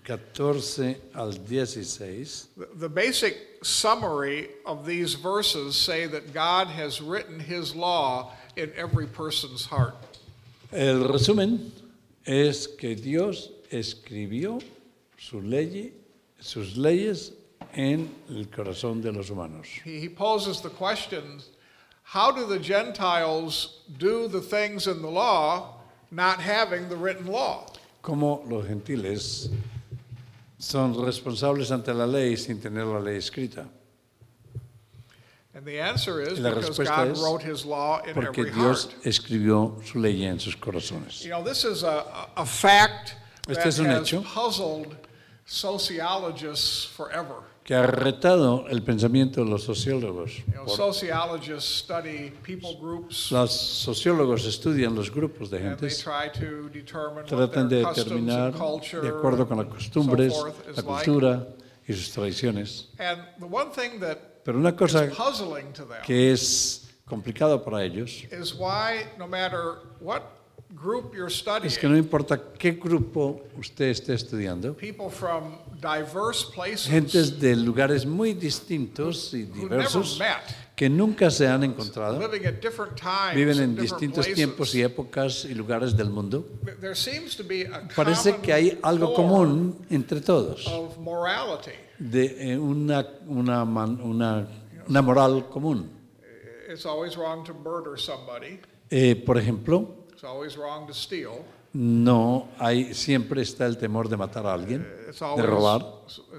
Speaker 2: 14 al 16.
Speaker 1: the basic summary of these verses say that God has written his law in every person's heart.
Speaker 2: El resumen es que Dios escribió sus leyes en el corazón de los humanos.
Speaker 1: He poses the question, how do the Gentiles do the things in the law not having the written law?
Speaker 2: Cómo los gentiles son responsables ante la ley sin tener la ley escrita.
Speaker 1: And the answer is
Speaker 2: Y la
Speaker 1: because
Speaker 2: respuesta
Speaker 1: God
Speaker 2: es
Speaker 1: wrote his law in
Speaker 2: porque
Speaker 1: every
Speaker 2: Dios
Speaker 1: heart.
Speaker 2: escribió su ley en sus corazones.
Speaker 1: You know, this is a fact
Speaker 2: Este
Speaker 1: that
Speaker 2: es un
Speaker 1: has
Speaker 2: hecho
Speaker 1: puzzled sociologists forever.
Speaker 2: Que ha retado el pensamiento de los sociólogos.
Speaker 1: You know, sociologists study people groups
Speaker 2: Los sociólogos estudian los grupos de
Speaker 1: and they
Speaker 2: gentes,
Speaker 1: try to determine what
Speaker 2: tratan de
Speaker 1: their customs
Speaker 2: determinar
Speaker 1: and culture
Speaker 2: de acuerdo con las costumbres,
Speaker 1: so forth is
Speaker 2: la
Speaker 1: like.
Speaker 2: cultura y sus tradiciones.
Speaker 1: And the one thing that
Speaker 2: Pero una cosa
Speaker 1: is puzzling to them
Speaker 2: que es complicado para ellos
Speaker 1: is why no matter what group you're studying,
Speaker 2: es que no importa qué grupo usted esté estudiando,
Speaker 1: people from diverse places
Speaker 2: gentes de lugares muy distintos y
Speaker 1: who never
Speaker 2: diversos
Speaker 1: met,
Speaker 2: que nunca se han encontrado,
Speaker 1: living at different times
Speaker 2: viven en
Speaker 1: in different
Speaker 2: distintos
Speaker 1: places,
Speaker 2: tiempos y épocas y lugares del mundo.
Speaker 1: there seems to be a
Speaker 2: Parece
Speaker 1: common
Speaker 2: que hay algo
Speaker 1: form
Speaker 2: común entre todos,
Speaker 1: of morality.
Speaker 2: de una moral común.
Speaker 1: It's always wrong to murder somebody.
Speaker 2: Por ejemplo,
Speaker 1: It's always wrong to steal.
Speaker 2: siempre está el temor de matar a alguien,
Speaker 1: It's
Speaker 2: de robar.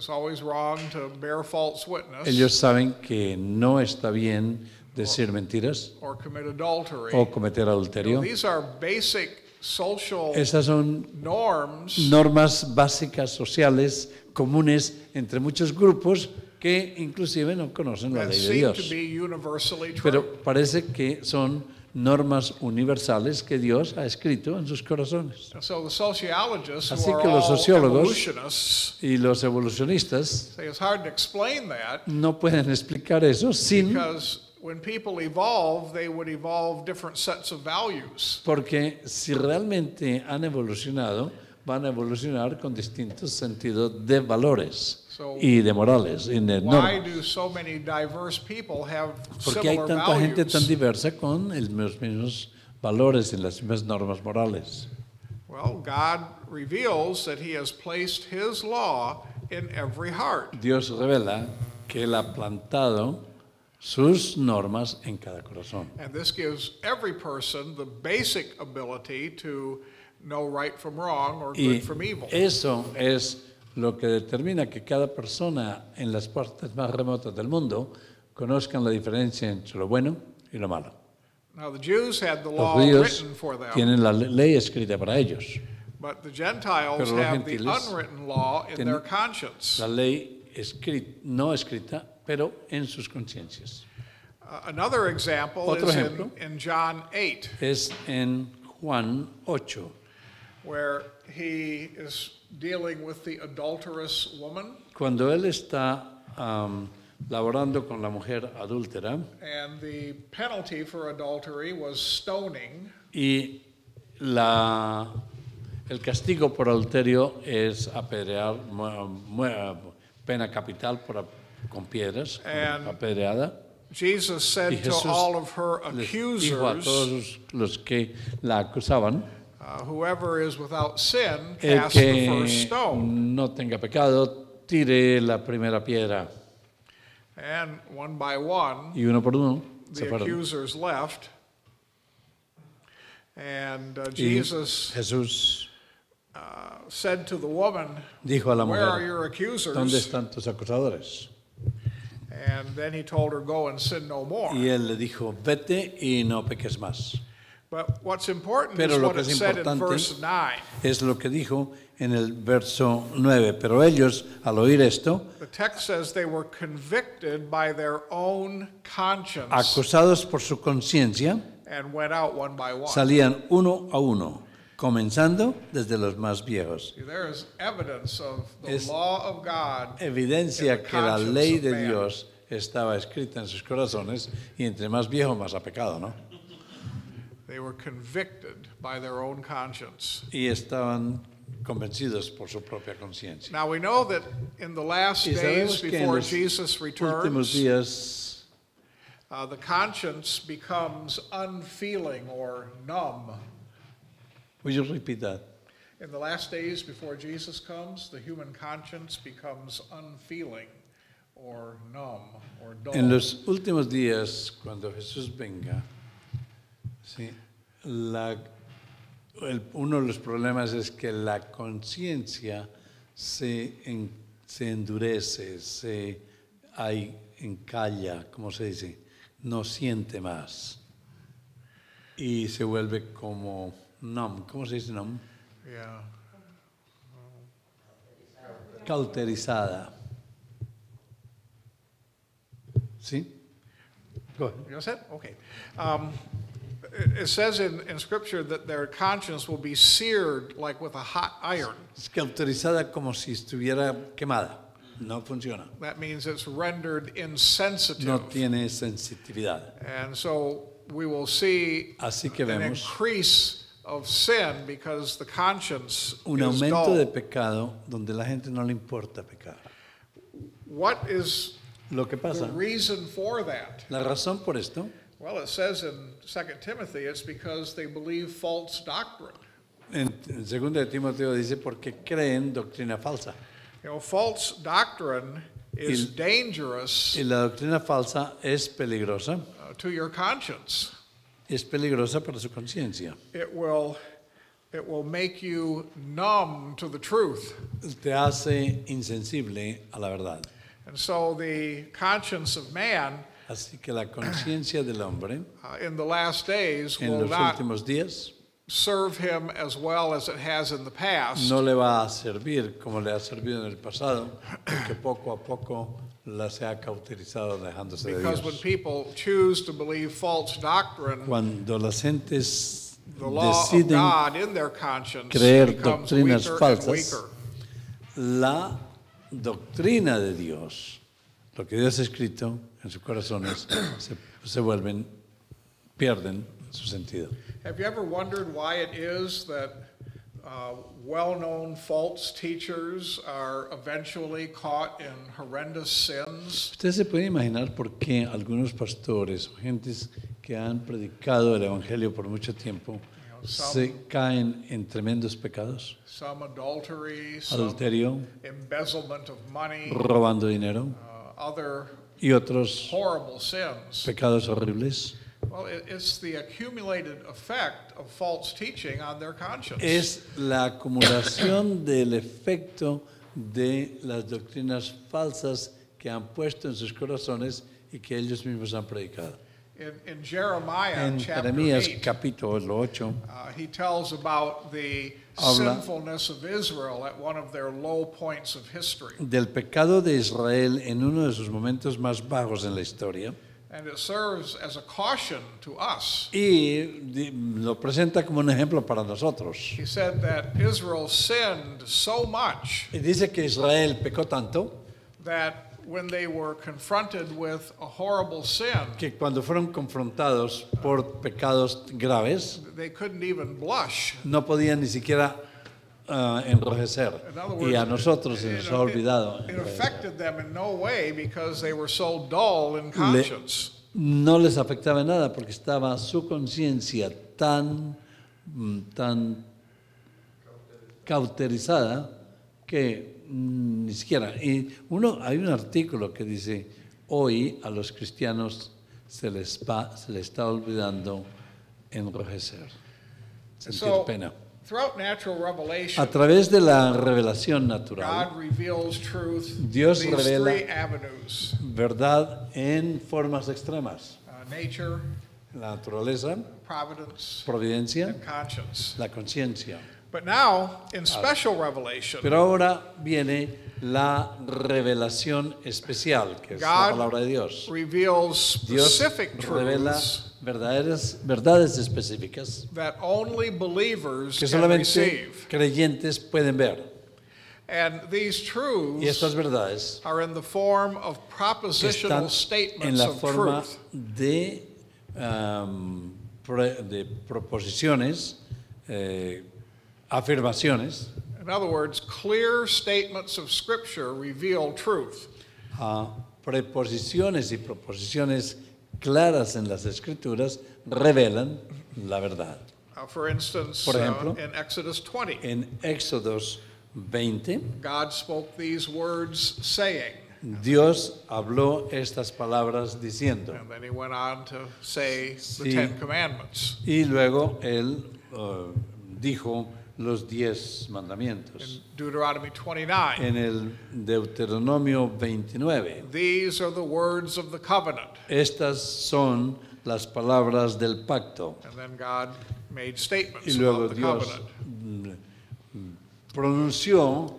Speaker 1: always wrong to bear false witness
Speaker 2: Ellos saben que no está bien decir mentiras
Speaker 1: or commit adultery.
Speaker 2: o cometer adulterio.
Speaker 1: These are basic social
Speaker 2: Esas son
Speaker 1: norms
Speaker 2: normas básicas sociales comunes entre muchos grupos que inclusive no conocen la
Speaker 1: that
Speaker 2: ley de
Speaker 1: seem to
Speaker 2: Dios.
Speaker 1: be universally true.
Speaker 2: Pero parece que son normas universales que Dios ha escrito en sus corazones.
Speaker 1: So the sociologists
Speaker 2: Así
Speaker 1: who are
Speaker 2: que los
Speaker 1: all
Speaker 2: sociólogos
Speaker 1: evolutionists
Speaker 2: y los evolucionistas
Speaker 1: say it's hard to explain that
Speaker 2: no pueden explicar eso sin,
Speaker 1: because when people evolve, they would evolve different sets of values.
Speaker 2: porque si realmente han evolucionado, van a evolucionar con distintos sentidos de valores y de morales y de
Speaker 1: Why
Speaker 2: normas.
Speaker 1: do so many diverse people have
Speaker 2: Porque hay
Speaker 1: similar
Speaker 2: tanta gente tan
Speaker 1: values?
Speaker 2: diversa con los mismos valores y las mismas normas morales.
Speaker 1: Well, God reveals that He has placed His law in every heart.
Speaker 2: Dios revela que Él ha plantado sus normas en cada corazón.
Speaker 1: And this gives every person the basic ability to know right from wrong or
Speaker 2: Y
Speaker 1: good from evil.
Speaker 2: eso es lo que determina que cada persona en las partes más remotas del mundo conozcan la diferencia entre lo bueno y lo malo.
Speaker 1: Now, the Jews had the
Speaker 2: Los
Speaker 1: law
Speaker 2: judíos
Speaker 1: written for them,
Speaker 2: tienen la ley escrita para ellos,
Speaker 1: but the Gentiles
Speaker 2: Pero los
Speaker 1: have the
Speaker 2: gentiles
Speaker 1: unwritten law in
Speaker 2: tienen
Speaker 1: their conscience.
Speaker 2: la ley no escrita, pero en sus conciencias.
Speaker 1: Another example
Speaker 2: Otro
Speaker 1: is
Speaker 2: ejemplo.
Speaker 1: in John 8,
Speaker 2: Es en Juan 8,
Speaker 1: where he is dealing with the adulterous woman,
Speaker 2: cuando él está laborando con la mujer adúltera
Speaker 1: and the penalty for adultery was stoning.
Speaker 2: y el castigo por adulterio es apedrear, pena capital con piedras,
Speaker 1: And
Speaker 2: apedreada.
Speaker 1: Jesus
Speaker 2: Y
Speaker 1: said to
Speaker 2: Jesús
Speaker 1: all of her
Speaker 2: les dijo a
Speaker 1: accusers,
Speaker 2: todos los que la acusaban,
Speaker 1: whoever is without sin,
Speaker 2: el
Speaker 1: cast the first
Speaker 2: que
Speaker 1: stone.
Speaker 2: no tenga pecado, tire la primera piedra.
Speaker 1: And one by one,
Speaker 2: Y uno por uno se
Speaker 1: the
Speaker 2: fueron.
Speaker 1: accusers left. And
Speaker 2: Y
Speaker 1: Jesus
Speaker 2: Jesús
Speaker 1: said to the woman,
Speaker 2: dijo a la
Speaker 1: "Where are
Speaker 2: mujer,
Speaker 1: your
Speaker 2: ¿dónde
Speaker 1: accusers?"
Speaker 2: están tus acusadores?
Speaker 1: And then he told her, "Go and sin no more."
Speaker 2: Y él le dijo, vete y no peques más.
Speaker 1: But what's important
Speaker 2: Pero
Speaker 1: is
Speaker 2: lo
Speaker 1: what
Speaker 2: que
Speaker 1: it
Speaker 2: es
Speaker 1: said in
Speaker 2: importante
Speaker 1: verse 9.
Speaker 2: Es lo que dijo en el verso 9. Pero ellos, al oír esto,
Speaker 1: The text says they were convicted by their own conscience
Speaker 2: acusados por su conciencia,
Speaker 1: and went out one by one.
Speaker 2: salían uno a uno, comenzando desde los más viejos.
Speaker 1: See, there is evidence of the
Speaker 2: Es
Speaker 1: law of God.
Speaker 2: Evidencia
Speaker 1: in the
Speaker 2: que la
Speaker 1: conscience
Speaker 2: ley
Speaker 1: of
Speaker 2: de
Speaker 1: man.
Speaker 2: Dios estaba escrita en sus corazones y entre más viejo, más ha pecado, ¿no?
Speaker 1: They were convicted by their own conscience.
Speaker 2: Y estaban convencidos por su propia conciencia.
Speaker 1: Now we know that in the last
Speaker 2: Y
Speaker 1: days
Speaker 2: sabemos que en
Speaker 1: before
Speaker 2: los
Speaker 1: Jesus
Speaker 2: últimos
Speaker 1: returns,
Speaker 2: días
Speaker 1: the conscience becomes unfeeling or numb.
Speaker 2: will you repeat that?
Speaker 1: In the last days before Jesus comes, the human conscience becomes unfeeling or numb or dull.
Speaker 2: En los últimos días, cuando Jesús venga, sí, uno de los problemas es que la conciencia se endurece, se encalla, ¿cómo se dice? no siente más y se vuelve como numb. ¿Cómo se dice numb?
Speaker 1: Yeah.
Speaker 2: Cauterizada. ¿Sí? Go ahead.
Speaker 1: You know that? Okay. It says in Scripture that their conscience will be seared like with a hot iron.
Speaker 2: Es cauterizada como si estuviera quemada. No funciona.
Speaker 1: That means it's rendered insensitive.
Speaker 2: No tiene sensitividad.
Speaker 1: And so we will see
Speaker 2: Así que
Speaker 1: an
Speaker 2: vemos
Speaker 1: increase of sin because the conscience
Speaker 2: un
Speaker 1: is
Speaker 2: aumento
Speaker 1: dull.
Speaker 2: de pecado donde la gente no le importa pecar.
Speaker 1: What is
Speaker 2: Lo que
Speaker 1: the
Speaker 2: pasa,
Speaker 1: reason for that?
Speaker 2: la razón por esto,
Speaker 1: Well, it says in 2 Timothy it's because they believe false doctrine.
Speaker 2: en 2 de Timoteo dice porque creen doctrina falsa.
Speaker 1: You know, false doctrine is
Speaker 2: Y
Speaker 1: dangerous
Speaker 2: la doctrina falsa es peligrosa,
Speaker 1: to your conscience.
Speaker 2: es peligrosa para su conciencia.
Speaker 1: It will make you numb to the truth.
Speaker 2: Te hace insensible a la verdad.
Speaker 1: And so the conscience of man
Speaker 2: Así que la conciencia del hombre
Speaker 1: in the last days
Speaker 2: en
Speaker 1: will
Speaker 2: los
Speaker 1: not
Speaker 2: últimos días
Speaker 1: serve him as well as it has in the past.
Speaker 2: no le va a servir como le ha servido en el pasado, porque poco a poco la se ha cauterizado dejándose de
Speaker 1: Because when
Speaker 2: Dios.
Speaker 1: people choose to believe false doctrine,
Speaker 2: Cuando las gentes
Speaker 1: the law of
Speaker 2: deciden
Speaker 1: God in their conscience
Speaker 2: creer
Speaker 1: becomes
Speaker 2: doctrinas
Speaker 1: weaker and
Speaker 2: falsas,
Speaker 1: weaker.
Speaker 2: la doctrina de Dios, lo que Dios ha escrito en sus corazones, se pierden su sentido.
Speaker 1: Have you ever wondered why it is that well-known false teachers are eventually caught in horrendous sins?
Speaker 2: Usted se puede imaginar por qué algunos pastores o gentes que han predicado el Evangelio por mucho tiempo se caen en tremendos pecados,
Speaker 1: Some adultery, some
Speaker 2: adulterio,
Speaker 1: embezzlement of money,
Speaker 2: robando dinero
Speaker 1: other
Speaker 2: y otros
Speaker 1: horrible sins.
Speaker 2: pecados horribles.
Speaker 1: Well, it's the accumulated effect of false teaching on their conscience.
Speaker 2: Es la acumulación del efecto de las doctrinas falsas que han puesto en sus corazones y que ellos mismos han predicado.
Speaker 1: In Jeremiah
Speaker 2: En
Speaker 1: chapter
Speaker 2: Jeremías
Speaker 1: 8,
Speaker 2: capítulo 8
Speaker 1: he tells about the
Speaker 2: Habla
Speaker 1: sinfulness of Israel at one of their low points of history.
Speaker 2: del pecado de Israel en uno de sus momentos más bajos en la historia
Speaker 1: And it serves as a caution to us.
Speaker 2: y lo presenta como un ejemplo para nosotros.
Speaker 1: He said that Israel sinned so much
Speaker 2: Y dice que Israel pecó tanto
Speaker 1: that when they were confronted with a horrible sin,
Speaker 2: que cuando fueron confrontados por pecados graves
Speaker 1: they couldn't even blush.
Speaker 2: no podían ni siquiera enrojecer.
Speaker 1: In other
Speaker 2: Y a
Speaker 1: words,
Speaker 2: nosotros se nos ha olvidado.
Speaker 1: it affected them in no way because they were so dull in conscience.
Speaker 2: No les afectaba en nada porque estaba su conciencia tan cauterizada que ni siquiera. Y hay un artículo que dice, hoy a los cristianos se les está olvidando enrojecer, sentir
Speaker 1: So,
Speaker 2: pena.
Speaker 1: throughout natural revelation,
Speaker 2: A través de la revelación natural,
Speaker 1: God reveals truth
Speaker 2: Dios
Speaker 1: in these
Speaker 2: revela
Speaker 1: three avenues:
Speaker 2: verdad en formas extremas.
Speaker 1: nature,
Speaker 2: La naturaleza,
Speaker 1: providence,
Speaker 2: providencia,
Speaker 1: and conscience.
Speaker 2: la conciencia.
Speaker 1: But now, in special revelation,
Speaker 2: Pero ahora viene la revelación especial, que es la palabra de Dios.
Speaker 1: reveals
Speaker 2: Dios
Speaker 1: specific
Speaker 2: revela
Speaker 1: truths
Speaker 2: verdades específicas
Speaker 1: that only believers
Speaker 2: que
Speaker 1: can
Speaker 2: solamente
Speaker 1: receive.
Speaker 2: creyentes pueden ver.
Speaker 1: And these
Speaker 2: Y
Speaker 1: truths
Speaker 2: estas verdades
Speaker 1: are in the form of
Speaker 2: están
Speaker 1: propositional
Speaker 2: en
Speaker 1: statements
Speaker 2: la
Speaker 1: of
Speaker 2: forma
Speaker 1: truth.
Speaker 2: de proposiciones, afirmaciones,
Speaker 1: In other words, clear statements of Scripture reveal truth.
Speaker 2: preposiciones y proposiciones claras en las Escrituras revelan la verdad.
Speaker 1: For instance,
Speaker 2: Por ejemplo,
Speaker 1: in Exodus 20,
Speaker 2: En Éxodos 20,
Speaker 1: God spoke these words saying,
Speaker 2: Dios habló estas palabras diciendo,
Speaker 1: and then he went on to say the
Speaker 2: Sí.
Speaker 1: Ten Commandments.
Speaker 2: y luego él dijo los 10 mandamientos.
Speaker 1: in Deuteronomy 29.
Speaker 2: En el Deuteronomio 29,
Speaker 1: These are the words of the covenant.
Speaker 2: estas son las palabras del pacto.
Speaker 1: And then God made statements
Speaker 2: Y luego
Speaker 1: about the
Speaker 2: Dios
Speaker 1: covenant.
Speaker 2: pronunció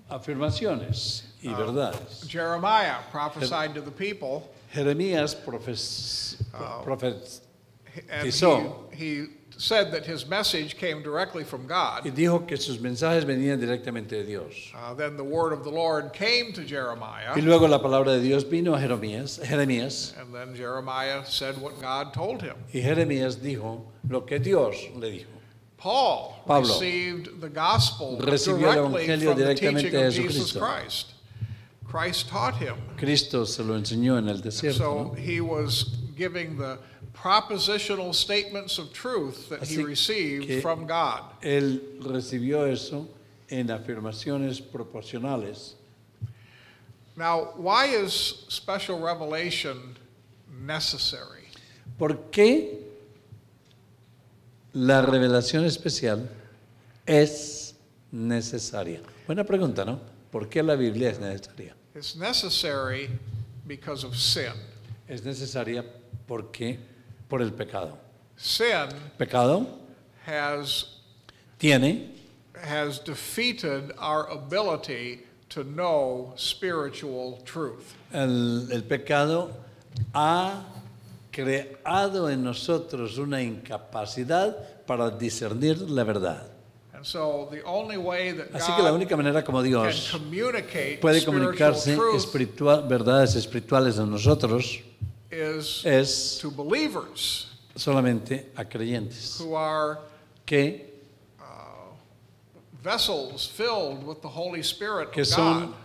Speaker 2: afirmaciones y verdades.
Speaker 1: Jeremiah prophesied to the people,
Speaker 2: Jeremías
Speaker 1: and
Speaker 2: profetizó
Speaker 1: he said that his message came directly from
Speaker 2: y
Speaker 1: God.
Speaker 2: dijo que sus mensajes venían directamente de Dios.
Speaker 1: Then the word of the Lord came to Jeremiah,
Speaker 2: Y luego la palabra de Dios vino a Jeremías,
Speaker 1: and then Jeremiah said what God told him.
Speaker 2: y Jeremías dijo lo que Dios le dijo.
Speaker 1: Pablo received the gospel
Speaker 2: recibió el
Speaker 1: directly
Speaker 2: evangelio
Speaker 1: from the
Speaker 2: directamente
Speaker 1: teaching
Speaker 2: de
Speaker 1: of Jesus
Speaker 2: Jesucristo.
Speaker 1: Christ. Christ taught him.
Speaker 2: Cristo se lo enseñó en el desierto.
Speaker 1: So
Speaker 2: ¿no?
Speaker 1: he was giving the propositional statements of truth that he
Speaker 2: Así
Speaker 1: received
Speaker 2: que
Speaker 1: from God.
Speaker 2: Él recibió eso en afirmaciones proporcionales.
Speaker 1: Now, why is special revelation necessary?
Speaker 2: ¿Por qué la revelación especial es necesaria? Buena pregunta, ¿no? ¿Por qué la Biblia es necesaria?
Speaker 1: It's necessary because of sin.
Speaker 2: Es necesaria porque por el pecado.
Speaker 1: Sin
Speaker 2: Pecado
Speaker 1: has defeated our ability to know spiritual truth.
Speaker 2: el pecado ha creado en nosotros una incapacidad para discernir la verdad.
Speaker 1: And so the only way that
Speaker 2: Así que la
Speaker 1: God
Speaker 2: única manera como
Speaker 1: can
Speaker 2: Dios
Speaker 1: communicate
Speaker 2: puede
Speaker 1: spiritual
Speaker 2: comunicarse
Speaker 1: truth
Speaker 2: verdades espirituales a nosotros
Speaker 1: is
Speaker 2: es
Speaker 1: to believers
Speaker 2: solamente a creyentes
Speaker 1: who are
Speaker 2: que
Speaker 1: vessels filled with the Holy Spirit
Speaker 2: que
Speaker 1: of
Speaker 2: son
Speaker 1: God.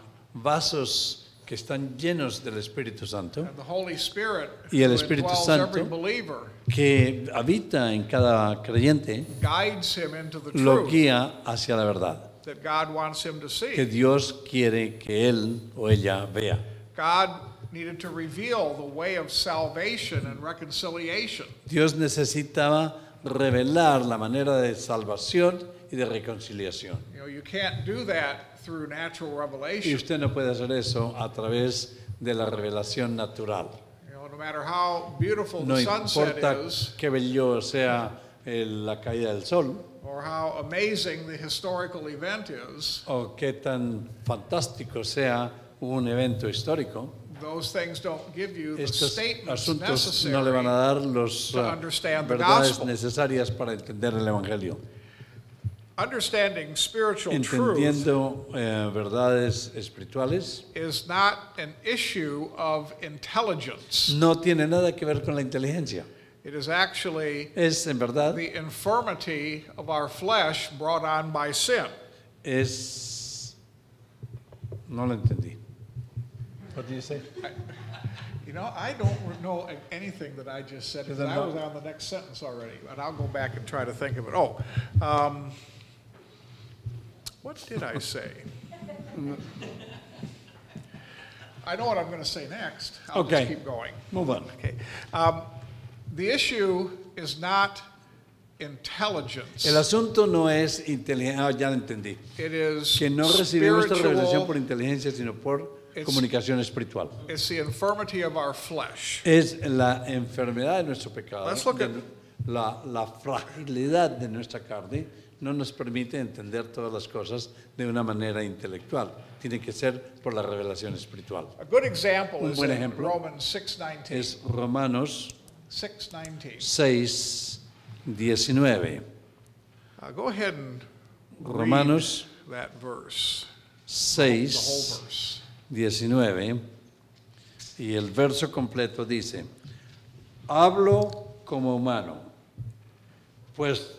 Speaker 2: vasos que están llenos del Espíritu Santo,
Speaker 1: And the Holy Spirit
Speaker 2: y el
Speaker 1: who
Speaker 2: Espíritu
Speaker 1: indwells
Speaker 2: Santo
Speaker 1: every believer
Speaker 2: que habita en cada creyente,
Speaker 1: guides him into the
Speaker 2: lo
Speaker 1: truth
Speaker 2: guía hacia la verdad
Speaker 1: that God wants him to
Speaker 2: que
Speaker 1: see.
Speaker 2: Dios quiere que él o ella vea.
Speaker 1: God needed to reveal the way of salvation and reconciliation.
Speaker 2: Dios necesitaba revelar la manera de salvación y de reconciliación.
Speaker 1: You know, you can't do that through natural
Speaker 2: Y
Speaker 1: revelation.
Speaker 2: usted no puede hacer eso a través de la revelación natural.
Speaker 1: You know, no matter how beautiful
Speaker 2: No
Speaker 1: the sunset
Speaker 2: importa
Speaker 1: is,
Speaker 2: qué bello sea la caída del sol
Speaker 1: or how amazing the historical event is,
Speaker 2: o qué tan fantástico sea un evento histórico,
Speaker 1: those things don't give you the
Speaker 2: estos
Speaker 1: statements
Speaker 2: asuntos no le van a
Speaker 1: necessary.
Speaker 2: dar las
Speaker 1: to understand the
Speaker 2: verdades
Speaker 1: gospel.
Speaker 2: necesarias para entender el Evangelio.
Speaker 1: Understanding spiritual truth
Speaker 2: Entendiendo verdades espirituales
Speaker 1: is not an issue of intelligence.
Speaker 2: no tiene nada que ver con la inteligencia.
Speaker 1: It is actually
Speaker 2: Es en verdad,
Speaker 1: the infirmity of our flesh brought on by sin.
Speaker 2: no lo entendí. What do you say?
Speaker 1: You know, I don't know anything that I just said, because I was on the next sentence already, but I'll go back and try to think of it. What did I say? I know what I'm going to say next. I'll
Speaker 2: Okay.
Speaker 1: just keep going.
Speaker 2: Move on.
Speaker 1: Okay. The issue is not intelligence.
Speaker 2: El asunto no es inteligencia, ya lo entendí.
Speaker 1: It is
Speaker 2: Que no recibimos esta revelación por
Speaker 1: spiritual.
Speaker 2: inteligencia, sino por comunicación espiritual.
Speaker 1: It's the infirmity of our flesh.
Speaker 2: Es la enfermedad de nuestro pecado,
Speaker 1: Let's look at-
Speaker 2: la fragilidad de nuestra carne no nos permite entender todas las cosas de una manera intelectual. Tiene que ser por la revelación espiritual.
Speaker 1: A good example
Speaker 2: Un
Speaker 1: is
Speaker 2: buen
Speaker 1: in
Speaker 2: ejemplo
Speaker 1: Romans 6:19.
Speaker 2: Es Romanos
Speaker 1: 6:19.
Speaker 2: 6:19.
Speaker 1: Go ahead and
Speaker 2: Romanos
Speaker 1: read that verse, the whole
Speaker 2: 6:19.
Speaker 1: verse.
Speaker 2: Y el verso completo dice: hablo como humano, pues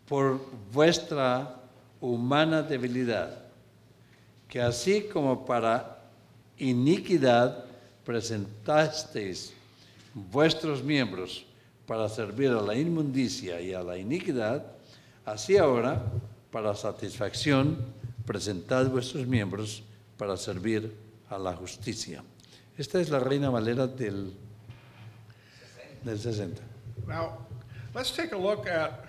Speaker 2: por vuestra humana debilidad, que así como para iniquidad presentasteis vuestros miembros para servir a la inmundicia y a la iniquidad, así ahora, para satisfacción, presentad vuestros miembros para servir a la justicia. Esta es la Reina Valera del 60.
Speaker 1: Now, let's take a look at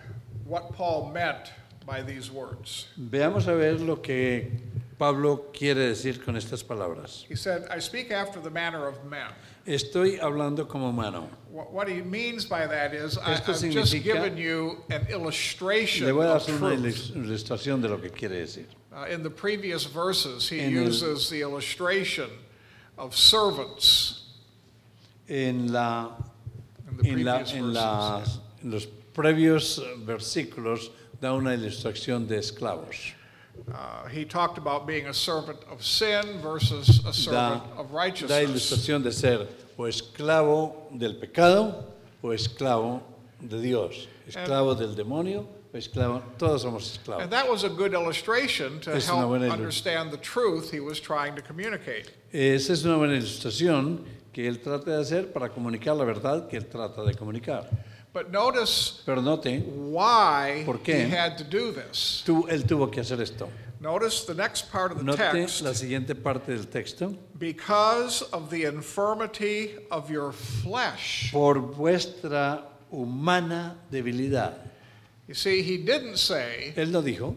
Speaker 1: what Paul meant by these words.
Speaker 2: Veamos a ver lo que Pablo quiere decir con estas palabras.
Speaker 1: He said, I speak after the manner of men.
Speaker 2: Estoy hablando como humano.
Speaker 1: What he means by that is,
Speaker 2: Esto
Speaker 1: I've just
Speaker 2: significa-
Speaker 1: given you an illustration
Speaker 2: Le voy a
Speaker 1: of
Speaker 2: hacer una
Speaker 1: truth.
Speaker 2: ilustración de lo que quiere decir.
Speaker 1: In the previous verses, he
Speaker 2: En el-
Speaker 1: uses the illustration of servants.
Speaker 2: En, la,
Speaker 1: In the
Speaker 2: en, la-
Speaker 1: previous
Speaker 2: en
Speaker 1: verses,
Speaker 2: las- en los previos versículos da una ilustración de esclavos.
Speaker 1: He talked about being a servant of sin versus a servant of
Speaker 2: Da
Speaker 1: righteousness.
Speaker 2: ilustración de ser o esclavo del pecado o esclavo de Dios, esclavo del demonio o esclavo, todos somos esclavos.
Speaker 1: And that was a good illustration to
Speaker 2: Es una
Speaker 1: help
Speaker 2: buena
Speaker 1: understand the truth he was trying to communicate.
Speaker 2: Esa es una buena ilustración que él trata de hacer para comunicar la verdad que él trata de comunicar.
Speaker 1: But notice
Speaker 2: Pero note,
Speaker 1: why
Speaker 2: ¿Por qué?
Speaker 1: he had to do this.
Speaker 2: él tuvo que hacer esto.
Speaker 1: Notice the next part of the
Speaker 2: Note
Speaker 1: text.
Speaker 2: la siguiente parte del texto.
Speaker 1: Because of the infirmity of your flesh.
Speaker 2: Por vuestra humana debilidad.
Speaker 1: You see, he didn't say,
Speaker 2: Él no dijo,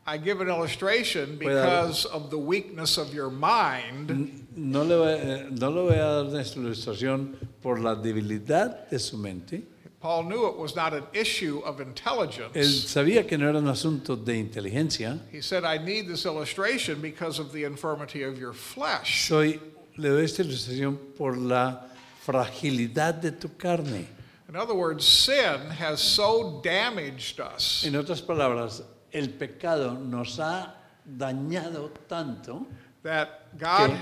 Speaker 1: I give an illustration
Speaker 2: Puede dar-
Speaker 1: because of the weakness of your mind.
Speaker 2: no le voy a dar esta ilustración por la debilidad de su mente.
Speaker 1: Paul knew it was not an issue of
Speaker 2: Él
Speaker 1: intelligence.
Speaker 2: sabía que no era un asunto de inteligencia.
Speaker 1: He said, I need this illustration because of the infirmity of your flesh.
Speaker 2: Le doy esta ilustración por la fragilidad de tu carne.
Speaker 1: In other words, sin has so damaged us
Speaker 2: En otras palabras, el pecado nos ha dañado tanto.
Speaker 1: that God
Speaker 2: ¿Qué?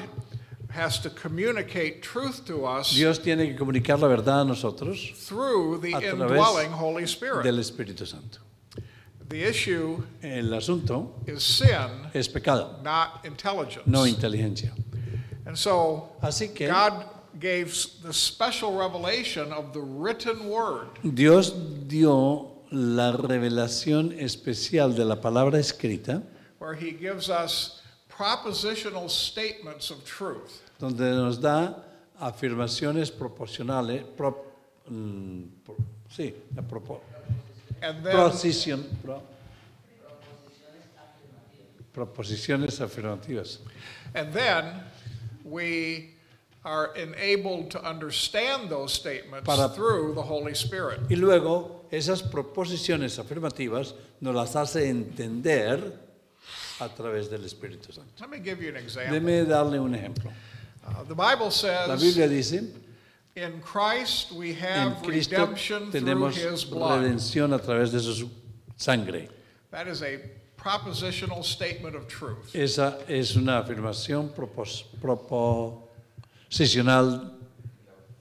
Speaker 1: has to communicate truth to us
Speaker 2: Dios tiene que comunicar la verdad a nosotros
Speaker 1: through the
Speaker 2: a través
Speaker 1: indwelling Holy Spirit.
Speaker 2: del Espíritu Santo.
Speaker 1: The issue
Speaker 2: El asunto
Speaker 1: is sin,
Speaker 2: es pecado,
Speaker 1: not intelligence.
Speaker 2: no inteligencia.
Speaker 1: And so
Speaker 2: Así que
Speaker 1: God gave the special revelation of the written word
Speaker 2: Dios dio la revelación especial de la palabra escrita,
Speaker 1: where he gives us propositional statements of truth.
Speaker 2: donde nos da afirmaciones proporcionales,
Speaker 1: And then
Speaker 2: proposiciones afirmativas.
Speaker 1: And then we are enabled to understand those statements
Speaker 2: Para-
Speaker 1: through the Holy Spirit.
Speaker 2: Y luego esas proposiciones afirmativas nos las hace entender a través del Espíritu Santo.
Speaker 1: Let me give you an example.
Speaker 2: Déme darle un ejemplo.
Speaker 1: The Bible
Speaker 2: La
Speaker 1: says,
Speaker 2: Biblia dice,
Speaker 1: in Christ we
Speaker 2: en
Speaker 1: have
Speaker 2: Cristo
Speaker 1: redemption through
Speaker 2: tenemos
Speaker 1: his blood.
Speaker 2: redención a través de su sangre.
Speaker 1: That is a propositional statement of truth.
Speaker 2: Esa es una afirmación proposicional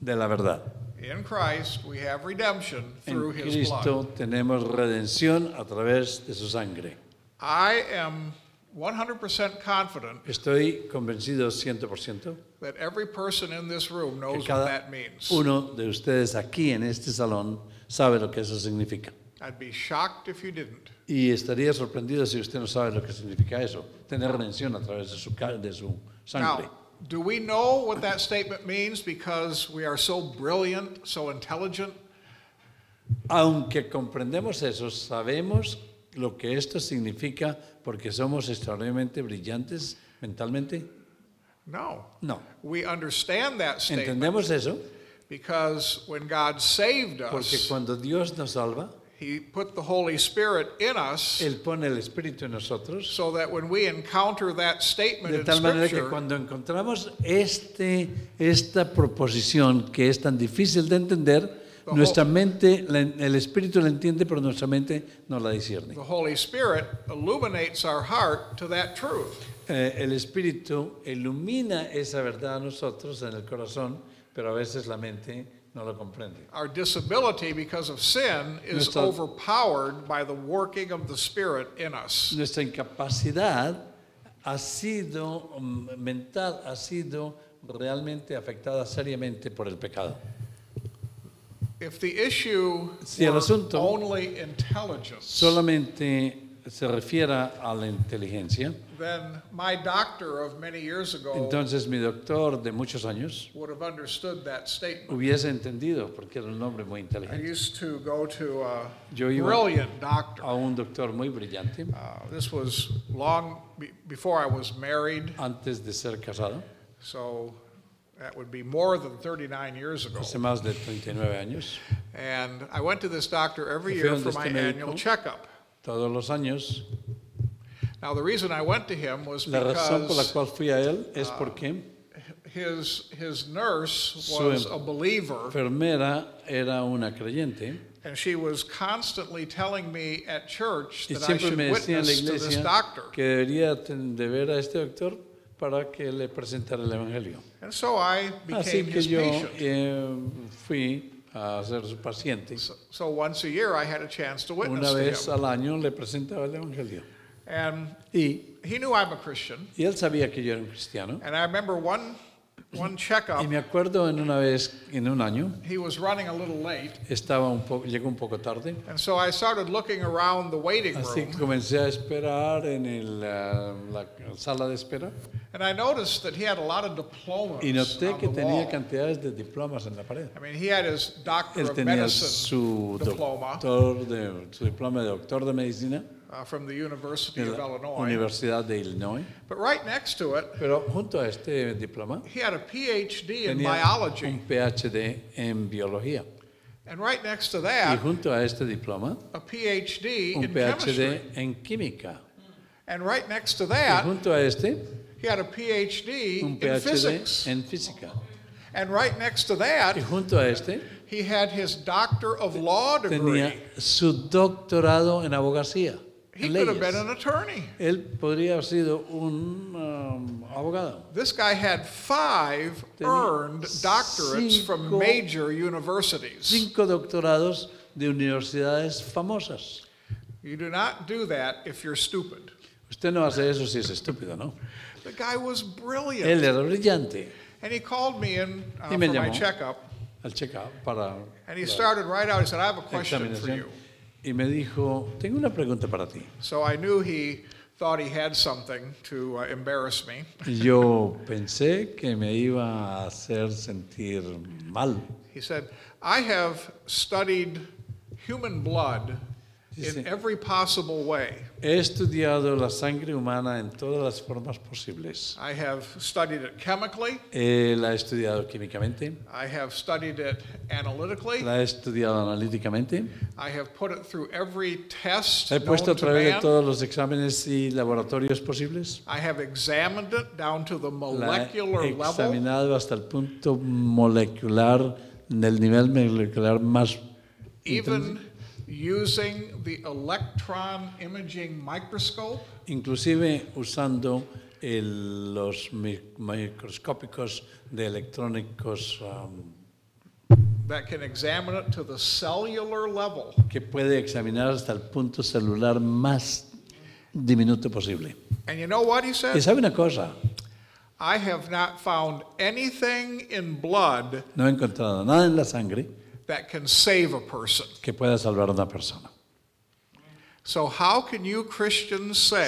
Speaker 2: de la verdad.
Speaker 1: In Christ we have redemption
Speaker 2: En
Speaker 1: through his
Speaker 2: Cristo
Speaker 1: blood.
Speaker 2: tenemos redención a través de su sangre.
Speaker 1: I am 100% confident
Speaker 2: Estoy convencido 100%
Speaker 1: that every person in this room
Speaker 2: que
Speaker 1: knows what
Speaker 2: cada
Speaker 1: that means.
Speaker 2: uno de ustedes aquí en este salón sabe lo que eso significa.
Speaker 1: I'd be shocked if you didn't.
Speaker 2: Y estaría sorprendido si usted no sabe lo que significa eso, tener redención a través de su sangre.
Speaker 1: Now, do we know what that statement means because we are so brilliant, so intelligent?
Speaker 2: Aunque comprendemos eso, sabemos lo que esto significa porque somos extraordinariamente brillantes mentalmente.
Speaker 1: No.
Speaker 2: No.
Speaker 1: We understand that statement
Speaker 2: ¿Entendemos eso?
Speaker 1: because when God saved
Speaker 2: Porque
Speaker 1: us,
Speaker 2: cuando Dios nos salva,
Speaker 1: He put the Holy Spirit in us
Speaker 2: Él pone el Espíritu en nosotros,
Speaker 1: so that when we encounter that statement
Speaker 2: de
Speaker 1: in
Speaker 2: tal manera que
Speaker 1: Scripture,
Speaker 2: cuando encontramos esta proposición que es tan difícil de entender, nuestra mente, el Espíritu la entiende, pero nuestra mente no la discierne.
Speaker 1: the Holy Spirit illuminates our heart to that truth.
Speaker 2: El Espíritu ilumina esa verdad a nosotros en el corazón, pero a veces la mente no lo comprende.
Speaker 1: Our disability because of sin is
Speaker 2: Nuestra-
Speaker 1: overpowered by the working of the Spirit in us.
Speaker 2: Nuestra incapacidad ha sido mental, ha sido realmente afectada seriamente por el pecado.
Speaker 1: If the issue
Speaker 2: Si el
Speaker 1: were
Speaker 2: asunto-
Speaker 1: only intelligence,
Speaker 2: Solamente se refiera a la inteligencia,
Speaker 1: then my doctor of many years ago
Speaker 2: entonces mi doctor de muchos años
Speaker 1: would have understood that statement.
Speaker 2: hubiese entendido, porque era un hombre muy
Speaker 1: I
Speaker 2: inteligente.
Speaker 1: used to go to a
Speaker 2: Yo iba
Speaker 1: brilliant doctor.
Speaker 2: a un doctor muy brillante
Speaker 1: This was long before I was married,
Speaker 2: antes de ser casado,
Speaker 1: so that would be more than 39 years ago.
Speaker 2: hace más de 39 años.
Speaker 1: And I went to this doctor every
Speaker 2: Fui
Speaker 1: year
Speaker 2: donde
Speaker 1: for my
Speaker 2: este médico.
Speaker 1: annual checkup.
Speaker 2: Todos los años.
Speaker 1: Now, the reason I went to him was
Speaker 2: La razón por la
Speaker 1: because
Speaker 2: cual fui a él es porque
Speaker 1: his nurse
Speaker 2: Su
Speaker 1: was a believer,
Speaker 2: enfermera era una creyente
Speaker 1: and she was constantly telling me at church
Speaker 2: y
Speaker 1: that I
Speaker 2: siempre
Speaker 1: should
Speaker 2: me decía en la
Speaker 1: witness to this
Speaker 2: iglesia
Speaker 1: doctor.
Speaker 2: que debería de ver a este doctor para que le presentara el evangelio.
Speaker 1: And so I
Speaker 2: Así
Speaker 1: became
Speaker 2: que
Speaker 1: his
Speaker 2: yo
Speaker 1: patient.
Speaker 2: fui a ser su paciente.
Speaker 1: So once a year I had a chance to witness
Speaker 2: Una
Speaker 1: to
Speaker 2: vez
Speaker 1: him.
Speaker 2: al año le presentaba el evangelio.
Speaker 1: And
Speaker 2: Y
Speaker 1: he knew I'm a Christian.
Speaker 2: él sabía que yo era un cristiano.
Speaker 1: And I remember one checkup,
Speaker 2: Y me acuerdo en una vez, en un año,
Speaker 1: he was running a little late.
Speaker 2: llegó un poco tarde.
Speaker 1: And so I started looking around the waiting
Speaker 2: Así
Speaker 1: room.
Speaker 2: que comencé a esperar en la sala de espera
Speaker 1: And I noticed that he had a lot of diplomas
Speaker 2: y noté
Speaker 1: on
Speaker 2: que
Speaker 1: the
Speaker 2: tenía
Speaker 1: wall.
Speaker 2: cantidades de diplomas en la pared.
Speaker 1: I mean, he had his Doctor
Speaker 2: Él
Speaker 1: of
Speaker 2: tenía
Speaker 1: Medicine
Speaker 2: su
Speaker 1: diploma
Speaker 2: su diploma de doctor de medicina
Speaker 1: from the University
Speaker 2: de
Speaker 1: of
Speaker 2: la
Speaker 1: Illinois.
Speaker 2: Universidad de Illinois,
Speaker 1: But right next to it,
Speaker 2: pero junto a este diploma
Speaker 1: he had a PhD in
Speaker 2: tenía
Speaker 1: biology.
Speaker 2: un PhD en biología
Speaker 1: And right next to
Speaker 2: y
Speaker 1: that,
Speaker 2: junto a este diploma
Speaker 1: a PhD
Speaker 2: un
Speaker 1: in chemistry.
Speaker 2: PhD en química
Speaker 1: And right next to
Speaker 2: y
Speaker 1: that,
Speaker 2: junto a este
Speaker 1: he had a PhD
Speaker 2: un
Speaker 1: in
Speaker 2: PhD
Speaker 1: physics.
Speaker 2: en física
Speaker 1: And right next to that,
Speaker 2: y junto a este
Speaker 1: he had his Doctor of Law
Speaker 2: tenía
Speaker 1: degree.
Speaker 2: su doctorado en abogacía,
Speaker 1: He
Speaker 2: en
Speaker 1: could have been
Speaker 2: leyes.
Speaker 1: an attorney.
Speaker 2: Él podría haber sido un abogado.
Speaker 1: This guy had 5
Speaker 2: Tenía
Speaker 1: earned doctorates from
Speaker 2: 5
Speaker 1: major universities.
Speaker 2: 5 doctorados de universidades famosas.
Speaker 1: You do not do that if you're stupid.
Speaker 2: Usted no hace eso si es estúpido, ¿no?
Speaker 1: The guy was brilliant.
Speaker 2: Él era brillante.
Speaker 1: And he called me in
Speaker 2: Y
Speaker 1: for
Speaker 2: me
Speaker 1: my
Speaker 2: llamó
Speaker 1: checkup.
Speaker 2: al check-up para
Speaker 1: And he
Speaker 2: la
Speaker 1: started right out. He said, I have a question for
Speaker 2: examinación
Speaker 1: you.
Speaker 2: y me dijo, tengo una pregunta para ti.
Speaker 1: So I knew he thought he had something to embarrass me.
Speaker 2: Y yo pensé que me iba a hacer sentir mal.
Speaker 1: He said, I have studied human blood
Speaker 2: Dice,
Speaker 1: in every possible way.
Speaker 2: he estudiado la sangre humana en todas las formas posibles.
Speaker 1: I have studied it chemically.
Speaker 2: La he estudiado químicamente,
Speaker 1: I have studied it analytically.
Speaker 2: la he estudiado analíticamente,
Speaker 1: I have put it through every test
Speaker 2: he puesto a
Speaker 1: known to
Speaker 2: través de
Speaker 1: man.
Speaker 2: todos los exámenes y laboratorios posibles.
Speaker 1: I have examined it down to the
Speaker 2: La
Speaker 1: molecular
Speaker 2: he
Speaker 1: level.
Speaker 2: examinado hasta el punto molecular, del nivel molecular más
Speaker 1: Even using the electron imaging microscope.
Speaker 2: inclusive usando los microscópicos de electrónicos
Speaker 1: That can examine it to the cellular level.
Speaker 2: que puede examinar hasta el punto celular más diminuto posible.
Speaker 1: And you know what he
Speaker 2: Y
Speaker 1: said?
Speaker 2: sabe una cosa,
Speaker 1: I have not found anything in blood
Speaker 2: no he encontrado nada en la sangre
Speaker 1: that can save a person.
Speaker 2: que pueda salvar a una persona.
Speaker 1: So how can you Christians say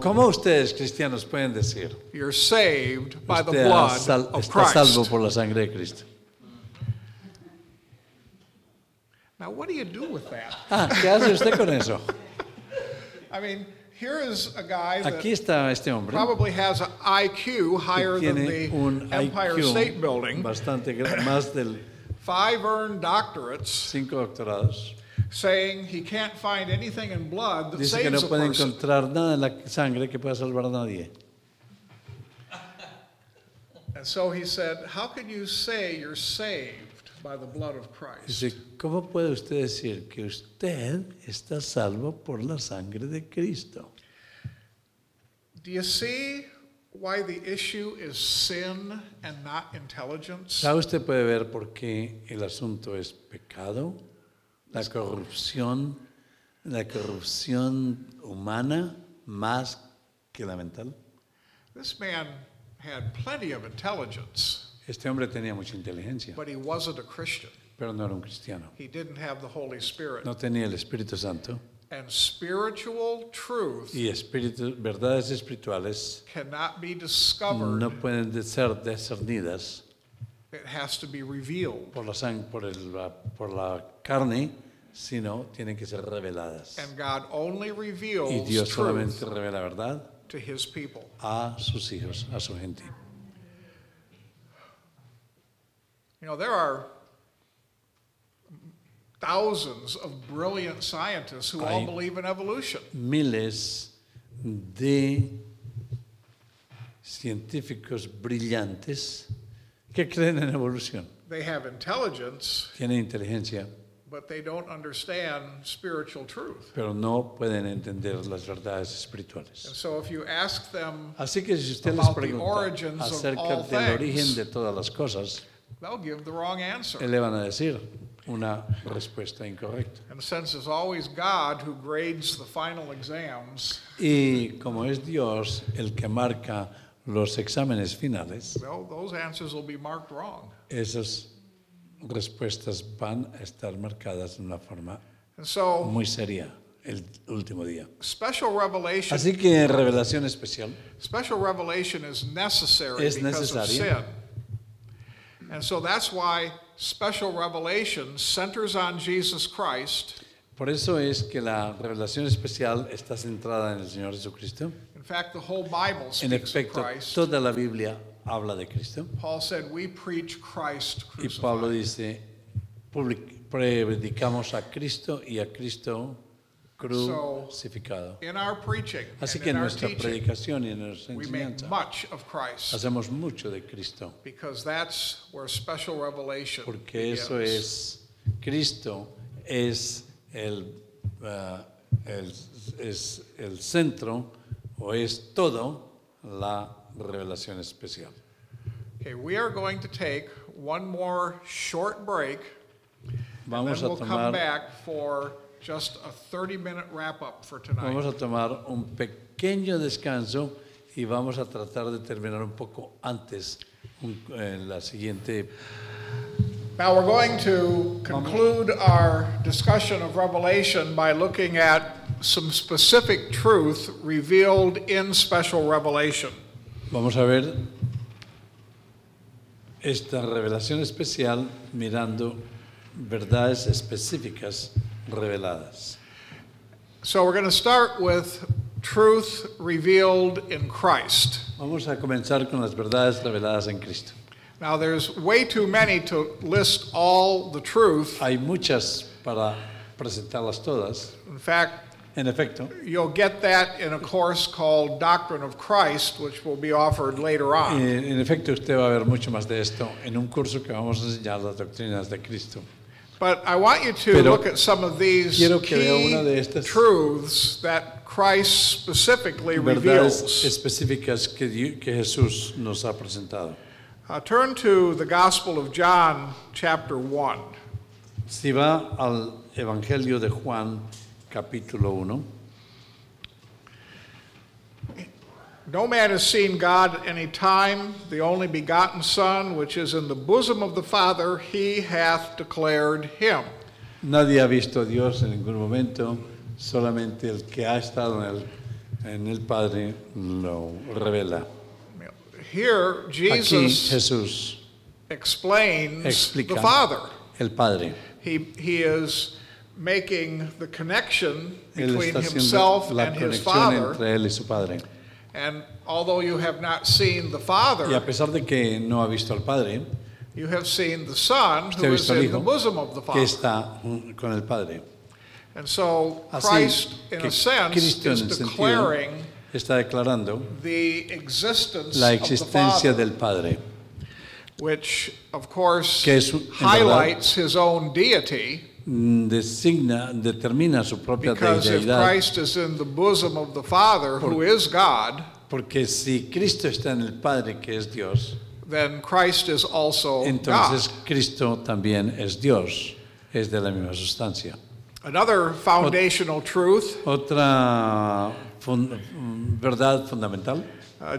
Speaker 2: ¿Cómo ustedes cristianos pueden decir?
Speaker 1: you're saved by the
Speaker 2: Usted
Speaker 1: blood of
Speaker 2: está salvo
Speaker 1: Christ?
Speaker 2: por la sangre de Cristo.
Speaker 1: Now what do you do with that?
Speaker 2: ¿Qué hace usted con eso?
Speaker 1: I mean, here is a guy
Speaker 2: Aquí
Speaker 1: that
Speaker 2: está este hombre
Speaker 1: probably has an IQ higher
Speaker 2: que
Speaker 1: than
Speaker 2: tiene
Speaker 1: the
Speaker 2: un
Speaker 1: Empire
Speaker 2: IQ
Speaker 1: State Building,
Speaker 2: bastante más del
Speaker 1: 5 earned doctorates,
Speaker 2: 5 doctorados.
Speaker 1: saying he can't find anything in blood that
Speaker 2: Dice que
Speaker 1: saves
Speaker 2: no
Speaker 1: a
Speaker 2: puede
Speaker 1: person.
Speaker 2: encontrar nada en la sangre que pueda salvar a nadie.
Speaker 1: And so he said, how can you say you're saved by the blood of Christ?
Speaker 2: Dice, ¿cómo puede usted decir que usted está salvo por la sangre de Cristo?
Speaker 1: Do you see why the issue is sin and not intelligence?
Speaker 2: ¿Sabe usted puede ver por qué el asunto es pecado? La corrupción humana más que la mental.
Speaker 1: This man had plenty of intelligence,
Speaker 2: Este hombre tenía mucha inteligencia,
Speaker 1: but he wasn't a Christian.
Speaker 2: pero no era un cristiano.
Speaker 1: He didn't have the Holy Spirit.
Speaker 2: No tenía el Espíritu Santo.
Speaker 1: and spiritual truth
Speaker 2: y verdades espirituales
Speaker 1: cannot be discovered.
Speaker 2: no pueden ser discernidas
Speaker 1: It has to be revealed.
Speaker 2: por por la carne, sino tienen que ser reveladas.
Speaker 1: And God only
Speaker 2: Y
Speaker 1: reveals
Speaker 2: Dios
Speaker 1: truth
Speaker 2: solamente revela verdad
Speaker 1: to his people.
Speaker 2: a sus hijos, a su gente.
Speaker 1: You know, there are thousands of brilliant scientists who all
Speaker 2: Hay
Speaker 1: believe in evolution.
Speaker 2: Miles de científicos brillantes que creen en evolución.
Speaker 1: They have intelligence,
Speaker 2: Tienen inteligencia,
Speaker 1: but they don't understand spiritual truth.
Speaker 2: pero no pueden entender las verdades
Speaker 1: And
Speaker 2: espirituales.
Speaker 1: so if you ask them,
Speaker 2: Así que si usted les
Speaker 1: About the
Speaker 2: pregunta
Speaker 1: origins of
Speaker 2: acerca
Speaker 1: all
Speaker 2: del origen
Speaker 1: things,
Speaker 2: de todas las cosas,
Speaker 1: they'll give the wrong answer.
Speaker 2: le van a decir una respuesta incorrecta.
Speaker 1: And since it's always God who grades the final exams,
Speaker 2: Y como es Dios el que marca los exámenes finales,
Speaker 1: well, those answers will be marked wrong.
Speaker 2: esas respuestas van a estar marcadas de una forma
Speaker 1: And so
Speaker 2: muy seria el último día.
Speaker 1: special revelation
Speaker 2: Así que revelación especial
Speaker 1: is necessary
Speaker 2: Es
Speaker 1: because of sin.
Speaker 2: necesaria.
Speaker 1: And so that's why special revelation centers on Jesus Christ.
Speaker 2: Por eso es que la revelación especial está centrada en el Señor Jesucristo.
Speaker 1: In fact, the whole Bible
Speaker 2: En
Speaker 1: speaks of
Speaker 2: efecto,
Speaker 1: Christ.
Speaker 2: toda la Biblia habla de Cristo.
Speaker 1: Paul said, we preach Christ
Speaker 2: Y Pablo
Speaker 1: crucified.
Speaker 2: dice, predicamos a Cristo y a Cristo crucificado.
Speaker 1: In our preaching
Speaker 2: Así
Speaker 1: and
Speaker 2: que
Speaker 1: in
Speaker 2: en
Speaker 1: our
Speaker 2: nuestra
Speaker 1: teaching,
Speaker 2: predicación y en nuestra
Speaker 1: we make
Speaker 2: enseñanza
Speaker 1: much of Christ
Speaker 2: hacemos mucho de Cristo,
Speaker 1: because that's where special revelation
Speaker 2: porque eso
Speaker 1: begins.
Speaker 2: Cristo es es el centro o es todo la revelación especial.
Speaker 1: Okay, we are going to take one more short break, and
Speaker 2: Vamos
Speaker 1: then
Speaker 2: a
Speaker 1: we'll come
Speaker 2: tomar
Speaker 1: back for just a 30-minute wrap-up for tonight.
Speaker 2: Vamos a tomar un pequeño descanso y vamos a tratar de terminar un poco antes la siguiente.
Speaker 1: Now we're going to conclude our discussion of Revelation by looking at some specific truth revealed in special revelation.
Speaker 2: Vamos a ver esta revelación especial mirando verdades específicas reveladas.
Speaker 1: So we're going to start with truth revealed in Christ.
Speaker 2: Vamos a comenzar con las verdades reveladas en Cristo.
Speaker 1: Now there's way too many to list all the truth.
Speaker 2: Hay muchas para presentarlas todas.
Speaker 1: In fact,
Speaker 2: En efecto,
Speaker 1: you'll get that in a course called Doctrine of Christ, which will be offered later on.
Speaker 2: en efecto usted va a ver mucho más de esto en un curso que vamos a enseñar las doctrinas de Cristo.
Speaker 1: But I want you to
Speaker 2: Pero
Speaker 1: look at some of these
Speaker 2: quiero que vea una de
Speaker 1: key
Speaker 2: estas
Speaker 1: truths that Christ specifically
Speaker 2: Verdades
Speaker 1: reveals.
Speaker 2: específicas que Jesús nos ha presentado.
Speaker 1: Turn to the Gospel of John, chapter 1.
Speaker 2: Si va al Evangelio de Juan, capítulo 1.
Speaker 1: No man has seen God at any time. The only begotten Son, which is in the bosom of the Father, he hath declared him.
Speaker 2: Nadie ha visto a Dios en ningún momento, solamente el que ha estado en el Padre lo revela.
Speaker 1: Here,
Speaker 2: Aquí
Speaker 1: Jesus
Speaker 2: Jesús
Speaker 1: explains
Speaker 2: explica
Speaker 1: the Father.
Speaker 2: el Padre.
Speaker 1: He is making the connection
Speaker 2: Él
Speaker 1: between
Speaker 2: está haciendo
Speaker 1: himself
Speaker 2: la
Speaker 1: and his
Speaker 2: conexión
Speaker 1: Father.
Speaker 2: entre él y su Padre.
Speaker 1: And although you have not seen the
Speaker 2: Y a
Speaker 1: Father,
Speaker 2: pesar de que no ha visto al Padre,
Speaker 1: you have seen the Son
Speaker 2: usted ha
Speaker 1: who is
Speaker 2: visto al
Speaker 1: in the
Speaker 2: Hijo
Speaker 1: bosom of the
Speaker 2: que
Speaker 1: Father.
Speaker 2: está con el Padre.
Speaker 1: And so
Speaker 2: Así
Speaker 1: Christ, in
Speaker 2: que
Speaker 1: a sense,
Speaker 2: Cristo en
Speaker 1: is
Speaker 2: el sentido
Speaker 1: declaring
Speaker 2: está declarando
Speaker 1: the existence
Speaker 2: la
Speaker 1: of the
Speaker 2: existencia
Speaker 1: Father,
Speaker 2: del Padre,
Speaker 1: which, of course,
Speaker 2: que es, en
Speaker 1: highlights his own deity,
Speaker 2: determina su propia
Speaker 1: because if
Speaker 2: deidad,
Speaker 1: Christ is in the bosom of the Father, who is God,
Speaker 2: porque si Cristo está en el Padre, que es Dios,
Speaker 1: then Christ is also
Speaker 2: entonces
Speaker 1: God.
Speaker 2: Cristo también es Dios, es de la misma sustancia.
Speaker 1: Another foundational truth,
Speaker 2: Otra verdad fundamental,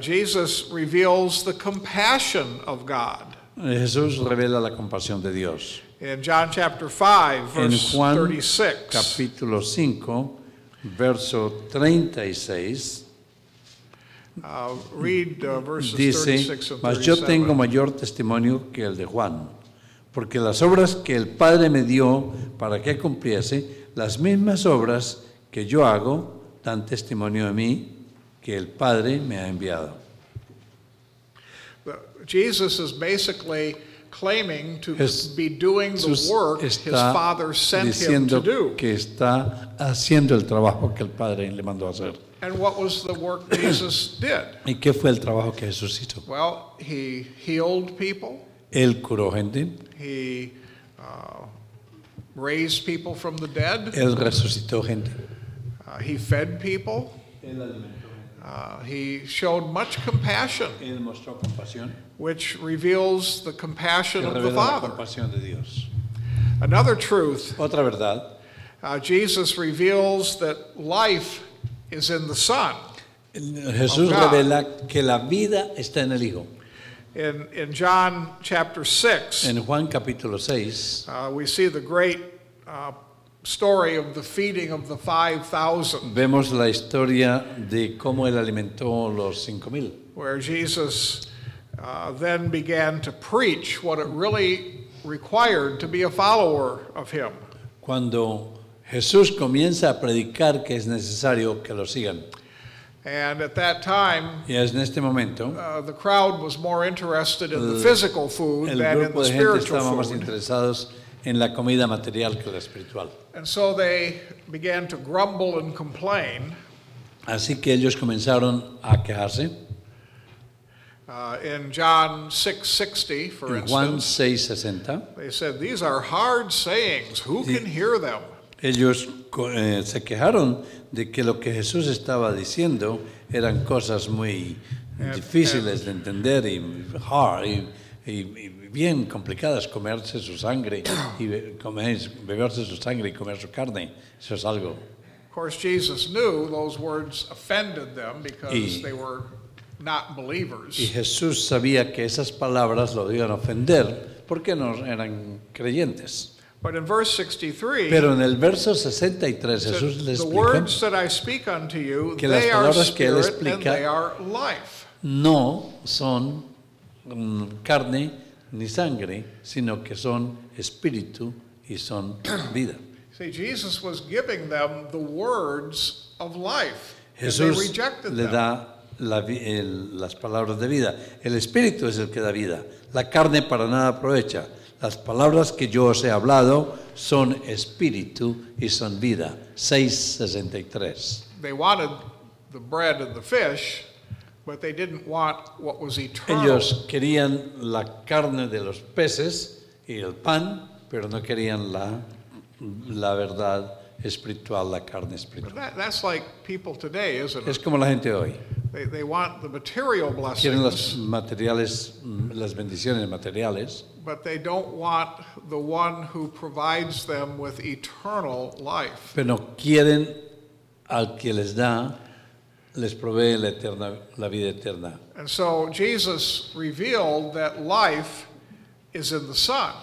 Speaker 1: Jesus reveals the compassion of God.
Speaker 2: Jesús revela la compasión de Dios.
Speaker 1: In John chapter 5,
Speaker 2: En
Speaker 1: verse
Speaker 2: Juan
Speaker 1: 36,
Speaker 2: capítulo 5, verso 36,
Speaker 1: Read verses
Speaker 2: dice,
Speaker 1: 36 and
Speaker 2: mas yo
Speaker 1: 37.
Speaker 2: tengo mayor testimonio que el de Juan, porque las obras que el Padre me dio para que cumpliese, las mismas obras que yo hago, dan testimonio de mí que el Padre me ha enviado.
Speaker 1: Jesus is basically claiming to
Speaker 2: Jesús
Speaker 1: be doing the work his
Speaker 2: está
Speaker 1: Father sent him
Speaker 2: diciendo
Speaker 1: to do.
Speaker 2: que está haciendo el trabajo que el Padre le mandó a hacer.
Speaker 1: And what was the work Jesus did?
Speaker 2: ¿Y qué fue el trabajo que Jesús hizo?
Speaker 1: Well, he healed people.
Speaker 2: Él curó gente,
Speaker 1: He raised people from the dead.
Speaker 2: él resucitó gente,
Speaker 1: He fed people.
Speaker 2: él alimentó gente,
Speaker 1: He showed much compassion,
Speaker 2: él mostró compasión,
Speaker 1: which reveals the compassion
Speaker 2: que
Speaker 1: of the
Speaker 2: revela la
Speaker 1: Father.
Speaker 2: compasión de Dios.
Speaker 1: Another truth,
Speaker 2: Otra verdad,
Speaker 1: Jesus reveals that life is in the Son.
Speaker 2: Jesús
Speaker 1: God.
Speaker 2: revela que la vida está en el Hijo.
Speaker 1: In John chapter 6,
Speaker 2: En Juan capítulo 6
Speaker 1: we see the great story of the feeding of the 5,000,
Speaker 2: vemos la historia de cómo él alimentó los 5,000.
Speaker 1: where Jesus then began to preach what it really required to be a follower of him.
Speaker 2: Cuando Jesús comienza a predicar que es necesario que lo sigan.
Speaker 1: And at that time,
Speaker 2: Y es en este momento,
Speaker 1: the crowd was more interested in the physical food
Speaker 2: el
Speaker 1: than in
Speaker 2: grupo
Speaker 1: the
Speaker 2: de gente estaba
Speaker 1: spiritual
Speaker 2: más
Speaker 1: food.
Speaker 2: interesados en la comida material que la espiritual.
Speaker 1: And so they began to grumble and complain.
Speaker 2: Así que ellos comenzaron a quejarse.
Speaker 1: In John 6:60, for
Speaker 2: En Juan
Speaker 1: instance,
Speaker 2: 6:60,
Speaker 1: they said, "These are hard sayings. Who can hear them?"
Speaker 2: ellos se quejaron de que lo que Jesús estaba diciendo eran cosas muy difíciles de entender y hard y bien complicadas, comerse su sangre y beberse su sangre y comer su carne. Eso es algo.
Speaker 1: Of course, Jesus knew those words offended them because
Speaker 2: Y-
Speaker 1: they were not believers.
Speaker 2: Y Jesús sabía que esas palabras lo iban a ofender porque no eran creyentes.
Speaker 1: But in verse 63,
Speaker 2: Pero en el verso 63 Jesús
Speaker 1: said,
Speaker 2: le
Speaker 1: "The
Speaker 2: explica,
Speaker 1: words that I speak unto you,
Speaker 2: que las
Speaker 1: they are
Speaker 2: palabras que él
Speaker 1: spirit and
Speaker 2: explica-
Speaker 1: they are life."
Speaker 2: no son carne ni sangre, sino que son espíritu y son vida.
Speaker 1: See, Jesus was giving them the words of life, and they
Speaker 2: Jesús
Speaker 1: rejected
Speaker 2: le
Speaker 1: them.
Speaker 2: da las palabras de vida. El espíritu es el que da vida. La carne para nada aprovecha. Las palabras que yo os he hablado son espíritu y son vida. 6:63.
Speaker 1: They wanted the bread and the fish, but they didn't want what was eternal.
Speaker 2: Ellos querían la carne de los peces y el pan, pero no querían la verdad espiritual, la carne
Speaker 1: But
Speaker 2: espiritual.
Speaker 1: that's like people today, isn't
Speaker 2: Es
Speaker 1: it?
Speaker 2: como la gente hoy.
Speaker 1: They want the material
Speaker 2: Quieren
Speaker 1: blessings,
Speaker 2: los materiales, las bendiciones materiales,
Speaker 1: but they don't want the one who provides them with eternal life.
Speaker 2: pero no quieren al que les da, les provee la vida eterna.
Speaker 1: And so Jesus revealed that life is in the Son.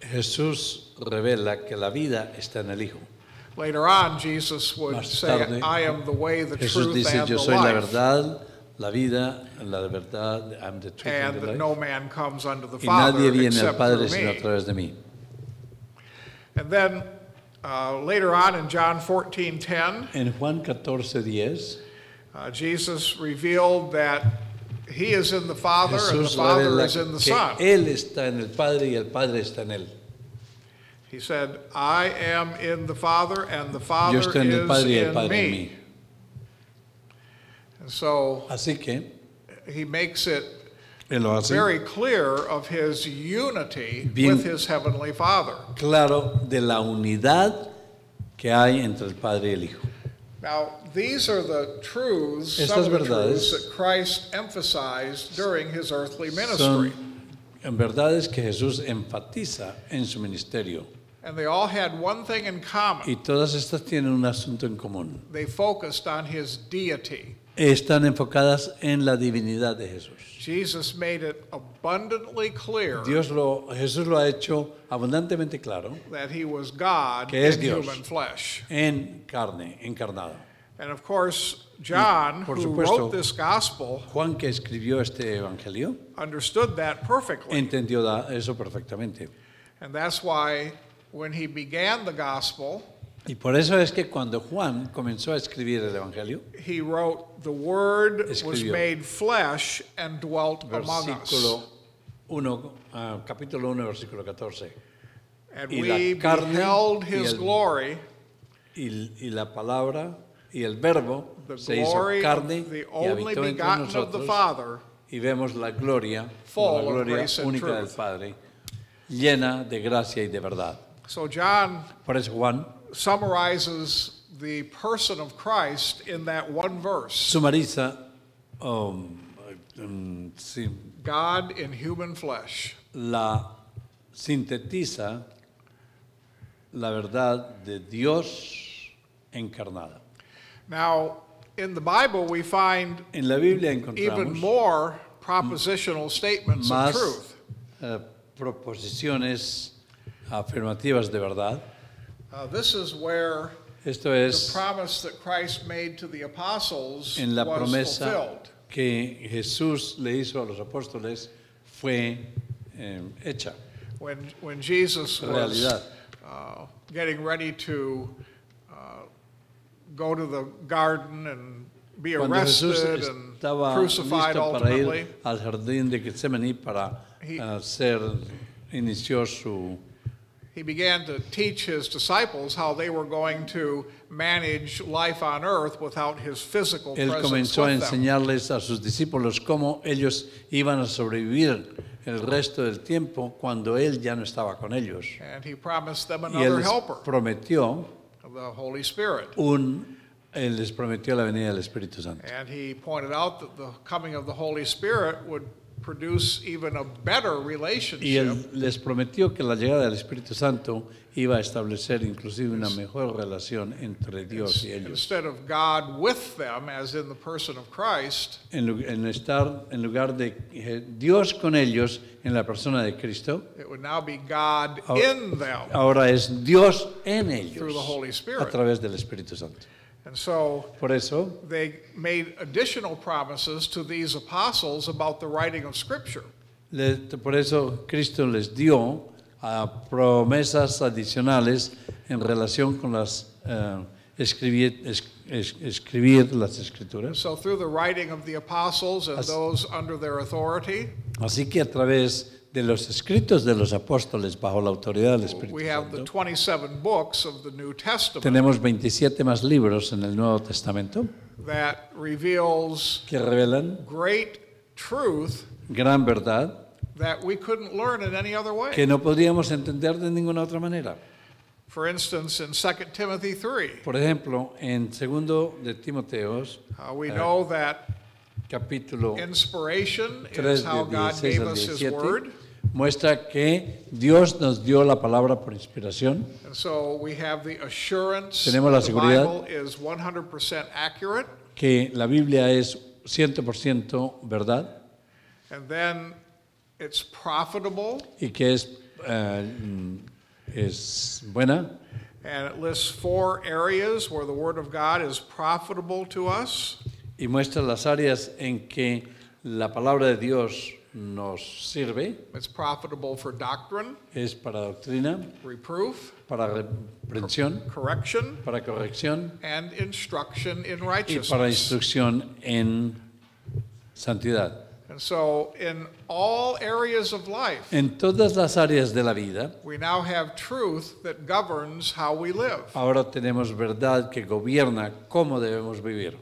Speaker 2: Jesús revela que la vida está en el Hijo.
Speaker 1: Later on, Jesus would
Speaker 2: Más
Speaker 1: say,
Speaker 2: tarde,
Speaker 1: "I am the way, the
Speaker 2: Jesús
Speaker 1: truth,
Speaker 2: dice,
Speaker 1: and
Speaker 2: yo
Speaker 1: the
Speaker 2: soy la
Speaker 1: life,
Speaker 2: verdad, la vida, la verdad, I'm the truth and
Speaker 1: and
Speaker 2: the
Speaker 1: that
Speaker 2: life.
Speaker 1: no man comes unto the
Speaker 2: Y
Speaker 1: Father
Speaker 2: nadie viene al
Speaker 1: except
Speaker 2: Padre
Speaker 1: through
Speaker 2: sino a
Speaker 1: me."
Speaker 2: través de mí.
Speaker 1: And then later on in John 14:10,
Speaker 2: En Juan 14:10,
Speaker 1: Jesus revealed that he is in the Father and the
Speaker 2: Jesús
Speaker 1: Father
Speaker 2: revela
Speaker 1: is in the
Speaker 2: que
Speaker 1: Son.
Speaker 2: Él está en el Padre y el Padre está en Él.
Speaker 1: He said, "I am in the Father and the
Speaker 2: Yo
Speaker 1: Father
Speaker 2: estoy en el
Speaker 1: is
Speaker 2: Padre y el
Speaker 1: in
Speaker 2: Padre en
Speaker 1: me."
Speaker 2: mí.
Speaker 1: And so
Speaker 2: Así que
Speaker 1: he makes it
Speaker 2: Él lo hace
Speaker 1: very clear of his unity
Speaker 2: Bien.
Speaker 1: with his heavenly Father.
Speaker 2: claro de la unidad que hay entre el Padre y el Hijo.
Speaker 1: Now, these are the truths, some
Speaker 2: Estas
Speaker 1: of the
Speaker 2: verdades
Speaker 1: truths that Christ emphasized during his earthly ministry.
Speaker 2: Son en verdades que Jesús enfatiza en su ministerio.
Speaker 1: And they all had one thing in common.
Speaker 2: Y todas estas tienen un asunto en común.
Speaker 1: They focused on his deity.
Speaker 2: están enfocadas en la divinidad de Jesús.
Speaker 1: Jesus made it abundantly clear
Speaker 2: Jesús lo ha hecho abundantemente claro
Speaker 1: that he was God
Speaker 2: que es
Speaker 1: in
Speaker 2: Dios
Speaker 1: human flesh.
Speaker 2: en carne, encarnada.
Speaker 1: And of course, John,
Speaker 2: Por
Speaker 1: who
Speaker 2: supuesto,
Speaker 1: wrote this gospel,
Speaker 2: Juan, que escribió este evangelio,
Speaker 1: understood that perfectly.
Speaker 2: entendió eso perfectamente.
Speaker 1: And that's why when he began the gospel,
Speaker 2: Y por eso es que cuando Juan comenzó a escribir el evangelio,
Speaker 1: he wrote, "The Word was
Speaker 2: Escribió.
Speaker 1: made flesh and dwelt among us.
Speaker 2: versículo 1, capítulo 1, versículo 14.
Speaker 1: And
Speaker 2: Y la
Speaker 1: we
Speaker 2: carne
Speaker 1: beheld
Speaker 2: y
Speaker 1: his
Speaker 2: el-
Speaker 1: glory,
Speaker 2: Y la palabra y el verbo
Speaker 1: the
Speaker 2: se hizo
Speaker 1: glory of
Speaker 2: carne
Speaker 1: the
Speaker 2: y
Speaker 1: only
Speaker 2: habitó entre
Speaker 1: begotten of the
Speaker 2: nosotros,
Speaker 1: Father,
Speaker 2: y vemos la gloria,
Speaker 1: full
Speaker 2: la
Speaker 1: of
Speaker 2: gloria
Speaker 1: grace and
Speaker 2: única del
Speaker 1: truth."
Speaker 2: Padre, llena de gracia y de verdad.
Speaker 1: So John
Speaker 2: Por eso Juan
Speaker 1: summarizes the person of Christ in that one verse,
Speaker 2: sumariza, sí,
Speaker 1: God in human flesh.
Speaker 2: sintetiza la verdad de Dios encarnada.
Speaker 1: Now, in the Bible, we find
Speaker 2: En la Biblia
Speaker 1: even
Speaker 2: encontramos
Speaker 1: more propositional statements of
Speaker 2: más
Speaker 1: truth.
Speaker 2: proposiciones afirmativas de verdad.
Speaker 1: This is where
Speaker 2: Esto
Speaker 1: the
Speaker 2: es
Speaker 1: promise that Christ made to the apostles
Speaker 2: en la
Speaker 1: was
Speaker 2: promesa
Speaker 1: fulfilled.
Speaker 2: que Jesús le hizo a los apóstoles fue hecha
Speaker 1: When Jesus was
Speaker 2: realidad.
Speaker 1: getting ready to go to the garden and be
Speaker 2: Cuando Jesús
Speaker 1: arrested and
Speaker 2: estaba
Speaker 1: crucified
Speaker 2: listo para
Speaker 1: ultimately,
Speaker 2: ir al jardín de Getsemaní para inició su
Speaker 1: he began to teach his disciples how they were going to manage life on earth without his physical
Speaker 2: él
Speaker 1: presence
Speaker 2: comenzó a
Speaker 1: with them.
Speaker 2: enseñarles a sus discípulos cómo ellos iban a sobrevivir el resto del tiempo cuando él ya no estaba con ellos.
Speaker 1: And he promised them
Speaker 2: Y él
Speaker 1: another
Speaker 2: les
Speaker 1: helper,
Speaker 2: prometió
Speaker 1: the Holy Spirit.
Speaker 2: él les prometió la venida del Espíritu Santo.
Speaker 1: And he pointed out that the coming of the Holy Spirit would produce even a better
Speaker 2: Y
Speaker 1: relationship
Speaker 2: él les prometió que la llegada del Espíritu Santo iba a establecer inclusive una mejor relación entre Dios y ellos.
Speaker 1: instead of God with them, as in the person of Christ.
Speaker 2: En lugar de Dios con ellos en la persona de Cristo,
Speaker 1: It would now be God
Speaker 2: Ahora-
Speaker 1: in them
Speaker 2: ahora es Dios en
Speaker 1: through the
Speaker 2: ellos
Speaker 1: Holy
Speaker 2: a
Speaker 1: Spirit.
Speaker 2: través del Espíritu Santo.
Speaker 1: And so
Speaker 2: Por eso,
Speaker 1: they made additional promises to these apostles about the writing of Scripture.
Speaker 2: por eso Cristo les dio promesas adicionales en relación con las escribir las escrituras.
Speaker 1: So through the writing of the apostles and those under their authority,
Speaker 2: Así que a través de los escritos de los apóstoles bajo la autoridad del Espíritu
Speaker 1: we have the
Speaker 2: Santo,
Speaker 1: 27 books of the New Testament
Speaker 2: tenemos 27 más libros en el Nuevo Testamento
Speaker 1: that reveals
Speaker 2: que revelan
Speaker 1: great truth
Speaker 2: gran verdad
Speaker 1: that we couldn't learn in any other way.
Speaker 2: que no podríamos entender de ninguna otra manera.
Speaker 1: For instance, in 2 Timothy 3,
Speaker 2: Por ejemplo, en 2 de Timoteo,
Speaker 1: we know that
Speaker 2: capítulo
Speaker 1: inspiration
Speaker 2: 3
Speaker 1: is how
Speaker 2: de
Speaker 1: God
Speaker 2: 16
Speaker 1: gave
Speaker 2: al
Speaker 1: us His
Speaker 2: 17,
Speaker 1: Word.
Speaker 2: muestra que Dios nos dio la palabra por inspiración.
Speaker 1: And so we have the assurance
Speaker 2: Tenemos la
Speaker 1: that the
Speaker 2: seguridad
Speaker 1: Bible is 100% accurate.
Speaker 2: Que la Biblia es 100% verdad
Speaker 1: And then it's profitable,
Speaker 2: y que es buena.
Speaker 1: and it lists 4 areas where the Word of God is profitable to us.
Speaker 2: Y muestra las áreas en que la palabra de Dios nos sirve.
Speaker 1: It's profitable for doctrine,
Speaker 2: Es para doctrina,
Speaker 1: reproof,
Speaker 2: para reprensión,
Speaker 1: correction,
Speaker 2: para corrección
Speaker 1: and instruction in
Speaker 2: y para
Speaker 1: righteousness.
Speaker 2: instrucción en santidad.
Speaker 1: And so in all areas of life,
Speaker 2: En todas las áreas de la vida,
Speaker 1: we now have truth that governs how we live.
Speaker 2: ahora tenemos verdad que gobierna cómo debemos vivir.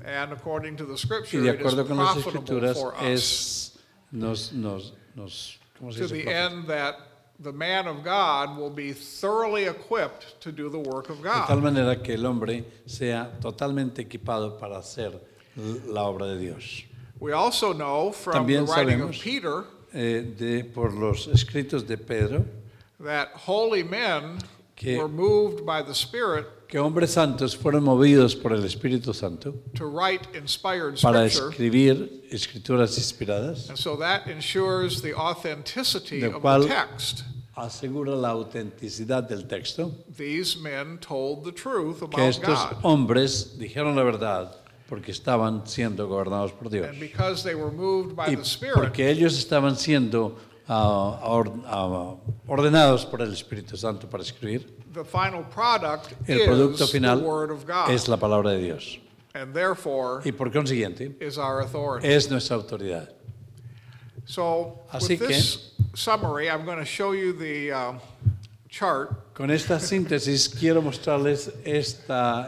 Speaker 1: And according to the
Speaker 2: Y
Speaker 1: Scripture,
Speaker 2: de
Speaker 1: it is
Speaker 2: acuerdo con las
Speaker 1: profitable
Speaker 2: escrituras,
Speaker 1: for us
Speaker 2: ¿cómo se
Speaker 1: to
Speaker 2: dice?
Speaker 1: the end that the man of God will be thoroughly equipped to do the work of
Speaker 2: De tal
Speaker 1: God.
Speaker 2: manera que el hombre sea totalmente equipado para hacer la obra de Dios.
Speaker 1: We also know from the
Speaker 2: También
Speaker 1: writing of
Speaker 2: sabemos
Speaker 1: Peter
Speaker 2: por los escritos de Pedro
Speaker 1: that holy men
Speaker 2: que
Speaker 1: were moved by the Spirit
Speaker 2: que hombres santos fueron movidos por el Espíritu Santo
Speaker 1: to write inspired
Speaker 2: para
Speaker 1: scripture.
Speaker 2: escribir escrituras inspiradas,
Speaker 1: And so that ensures the authenticity
Speaker 2: Lo
Speaker 1: of
Speaker 2: cual-
Speaker 1: the text.
Speaker 2: asegura la autenticidad del texto,
Speaker 1: These men told the truth
Speaker 2: que
Speaker 1: about
Speaker 2: estos
Speaker 1: God.
Speaker 2: hombres dijeron la verdad porque estaban siendo gobernados por Dios.
Speaker 1: And because they were moved by
Speaker 2: Y
Speaker 1: the Spirit,
Speaker 2: porque ellos estaban siendo ordenados por el Espíritu Santo para escribir,
Speaker 1: the final product
Speaker 2: el producto
Speaker 1: is
Speaker 2: final
Speaker 1: the Word of God.
Speaker 2: es la palabra de Dios.
Speaker 1: And therefore
Speaker 2: Y por consiguiente,
Speaker 1: is our authority.
Speaker 2: es nuestra autoridad.
Speaker 1: So
Speaker 2: Así
Speaker 1: with this summary, I'm going to show you the chart.
Speaker 2: Con esta síntesis quiero mostrarles esta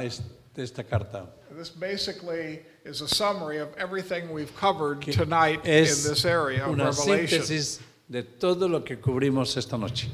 Speaker 2: carta,
Speaker 1: This basically is a summary of everything we've covered
Speaker 2: que
Speaker 1: tonight in
Speaker 2: es
Speaker 1: this area of
Speaker 2: una
Speaker 1: Revelation.
Speaker 2: síntesis de todo lo que cubrimos esta noche.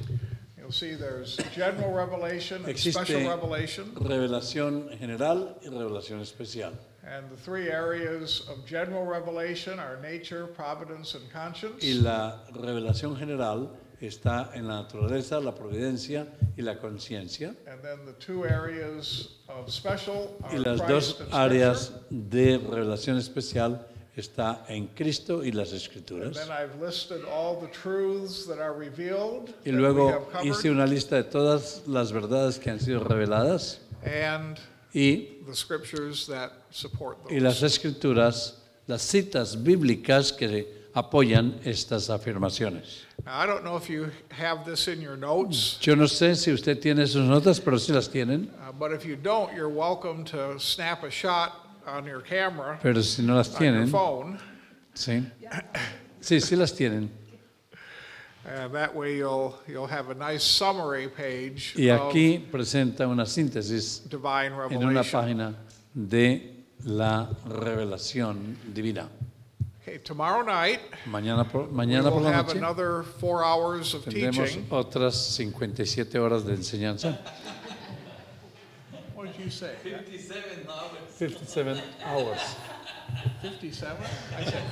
Speaker 1: You'll see there's general revelation and
Speaker 2: Existe
Speaker 1: special revelation.
Speaker 2: revelación general y revelación especial.
Speaker 1: And the three areas of general revelation are nature, providence, and conscience.
Speaker 2: Y la revelación general está en la naturaleza, la providencia y la conciencia.
Speaker 1: And then the two areas of special
Speaker 2: Y
Speaker 1: are
Speaker 2: las
Speaker 1: Christ
Speaker 2: dos
Speaker 1: and
Speaker 2: áreas
Speaker 1: Scripture.
Speaker 2: de revelación especial está en Cristo y las
Speaker 1: And
Speaker 2: Escrituras.
Speaker 1: then I've listed all the truths that are revealed
Speaker 2: Y
Speaker 1: that we
Speaker 2: luego
Speaker 1: have
Speaker 2: hice
Speaker 1: covered,
Speaker 2: una lista de todas las verdades que han sido reveladas
Speaker 1: and
Speaker 2: y,
Speaker 1: the scriptures that support
Speaker 2: y las
Speaker 1: those.
Speaker 2: Escrituras, las citas bíblicas que apoyan estas afirmaciones.
Speaker 1: Now, I don't know if you have this in your notes,
Speaker 2: Yo no sé si usted tiene sus notas, pero sí las tienen.
Speaker 1: but if you don't, you're welcome to snap a shot on your camera,
Speaker 2: Pero si no las
Speaker 1: on your
Speaker 2: tienen,
Speaker 1: phone,
Speaker 2: sí. Sí, sí las tienen.
Speaker 1: and that way you'll have a nice summary page
Speaker 2: Y
Speaker 1: of
Speaker 2: aquí presenta una síntesis
Speaker 1: divine
Speaker 2: en una
Speaker 1: revelation.
Speaker 2: página de la revelación divina.
Speaker 1: Okay, tomorrow night
Speaker 2: Mañana por
Speaker 1: we
Speaker 2: la
Speaker 1: will have
Speaker 2: noche
Speaker 1: another 4 hours of
Speaker 2: tendremos
Speaker 1: teaching.
Speaker 2: otras 57 horas de enseñanza.
Speaker 1: What did you say?
Speaker 3: 57 hours.
Speaker 2: 57 hours.
Speaker 1: 57? I said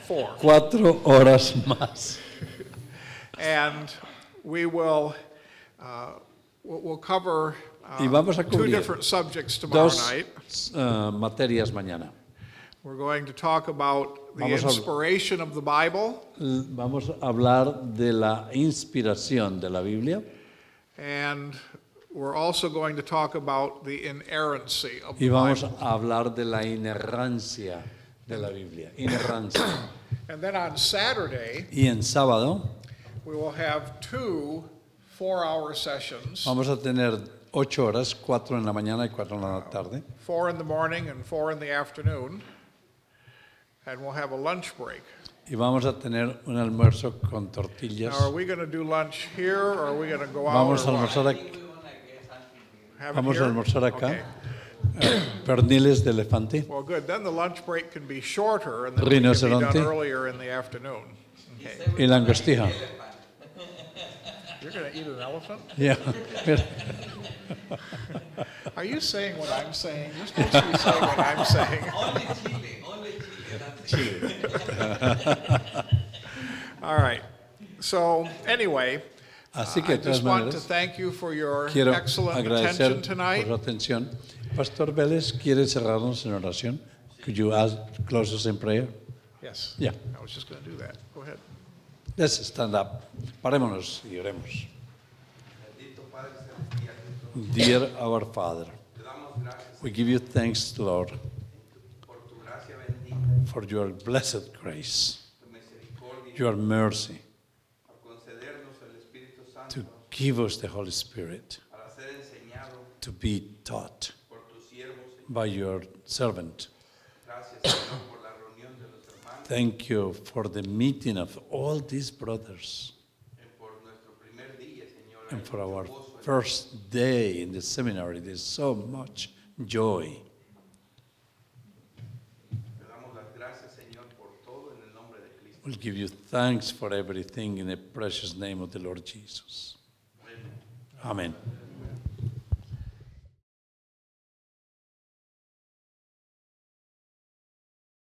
Speaker 1: 4. 4.
Speaker 2: 4 horas más.
Speaker 1: And we will we'll cover
Speaker 2: Y vamos a
Speaker 1: two
Speaker 2: cubrir
Speaker 1: different subjects tomorrow
Speaker 2: Dos
Speaker 1: night.
Speaker 2: materias mañana.
Speaker 1: We're going to talk about the
Speaker 2: Vamos a-
Speaker 1: inspiration of the Bible,
Speaker 2: Vamos a hablar de la inspiración de la Biblia
Speaker 1: and we're also going to talk about the inerrancy of
Speaker 2: y
Speaker 1: the
Speaker 2: vamos
Speaker 1: Bible.
Speaker 2: a hablar de la inerrancia de la Biblia. Inerrancia.
Speaker 1: And then on Saturday,
Speaker 2: Y en sábado
Speaker 1: we will have 2 4-hour sessions,
Speaker 2: vamos a tener 8 horas, 4 en la mañana y 4 en la tarde.
Speaker 1: 4 in the morning and 4 in the afternoon, and we'll have a lunch break.
Speaker 2: Y vamos a tener un almuerzo con tortillas.
Speaker 1: Now, are we going to do lunch here, or are we going to go out?
Speaker 2: Vamos a
Speaker 1: or what?
Speaker 2: almorzar aquí.
Speaker 1: Have it
Speaker 2: Vamos a
Speaker 1: here?
Speaker 2: almorzar acá.
Speaker 1: Okay.
Speaker 2: Perniles de elefante.
Speaker 1: Well, good. Then the lunch break can be shorter, and then it can be done
Speaker 2: Rinoceronte.
Speaker 1: earlier in the afternoon. Okay.
Speaker 2: Y langostija.
Speaker 1: You're going to eat an elephant?
Speaker 2: Ya.
Speaker 1: Are you saying what I'm saying? You're supposed to be saying what I'm saying.
Speaker 3: Only Chile,
Speaker 1: All right. So anyway,
Speaker 2: Así que
Speaker 1: I
Speaker 2: de todas
Speaker 1: just want to
Speaker 2: maneras
Speaker 1: thank you for your
Speaker 2: quiero
Speaker 1: excellent
Speaker 2: agradecer
Speaker 1: attention
Speaker 2: por
Speaker 1: tonight.
Speaker 2: su atención. Pastor Vélez, ¿quiere cerrarnos en oración? Could you close us in prayer?
Speaker 1: Yes.
Speaker 2: Yeah.
Speaker 1: I was just going to do that. Go ahead.
Speaker 2: Let's stand up. Parémonos y oremos.
Speaker 3: Bendito Padre Celestial,
Speaker 2: Dear our Father,
Speaker 3: te damos gracias
Speaker 2: we give you thanks, Lord,
Speaker 3: por tu gracia bendita,
Speaker 2: for your blessed grace,
Speaker 3: tu misericordia,
Speaker 2: your mercy,
Speaker 3: por concedernos el Espíritu
Speaker 2: to
Speaker 3: Santo
Speaker 2: give us the Holy Spirit,
Speaker 3: para ser enseñado
Speaker 2: to be taught
Speaker 3: por tus siervos.
Speaker 2: by your servant.
Speaker 3: Gracias, Señor, por la reunión de los hermanos
Speaker 2: Thank you for the meeting of all these brothers
Speaker 3: y por nuestro primer día, Señor.
Speaker 2: and
Speaker 3: Hay
Speaker 2: for our
Speaker 3: mucho gozo en
Speaker 2: first day in the seminary. There's so much joy.
Speaker 3: Te damos las gracias, Señor, por todo en el nombre de Cristo.
Speaker 2: We'll give you thanks for everything in the precious name of the Lord Jesus.
Speaker 3: Amén.
Speaker 2: Amen.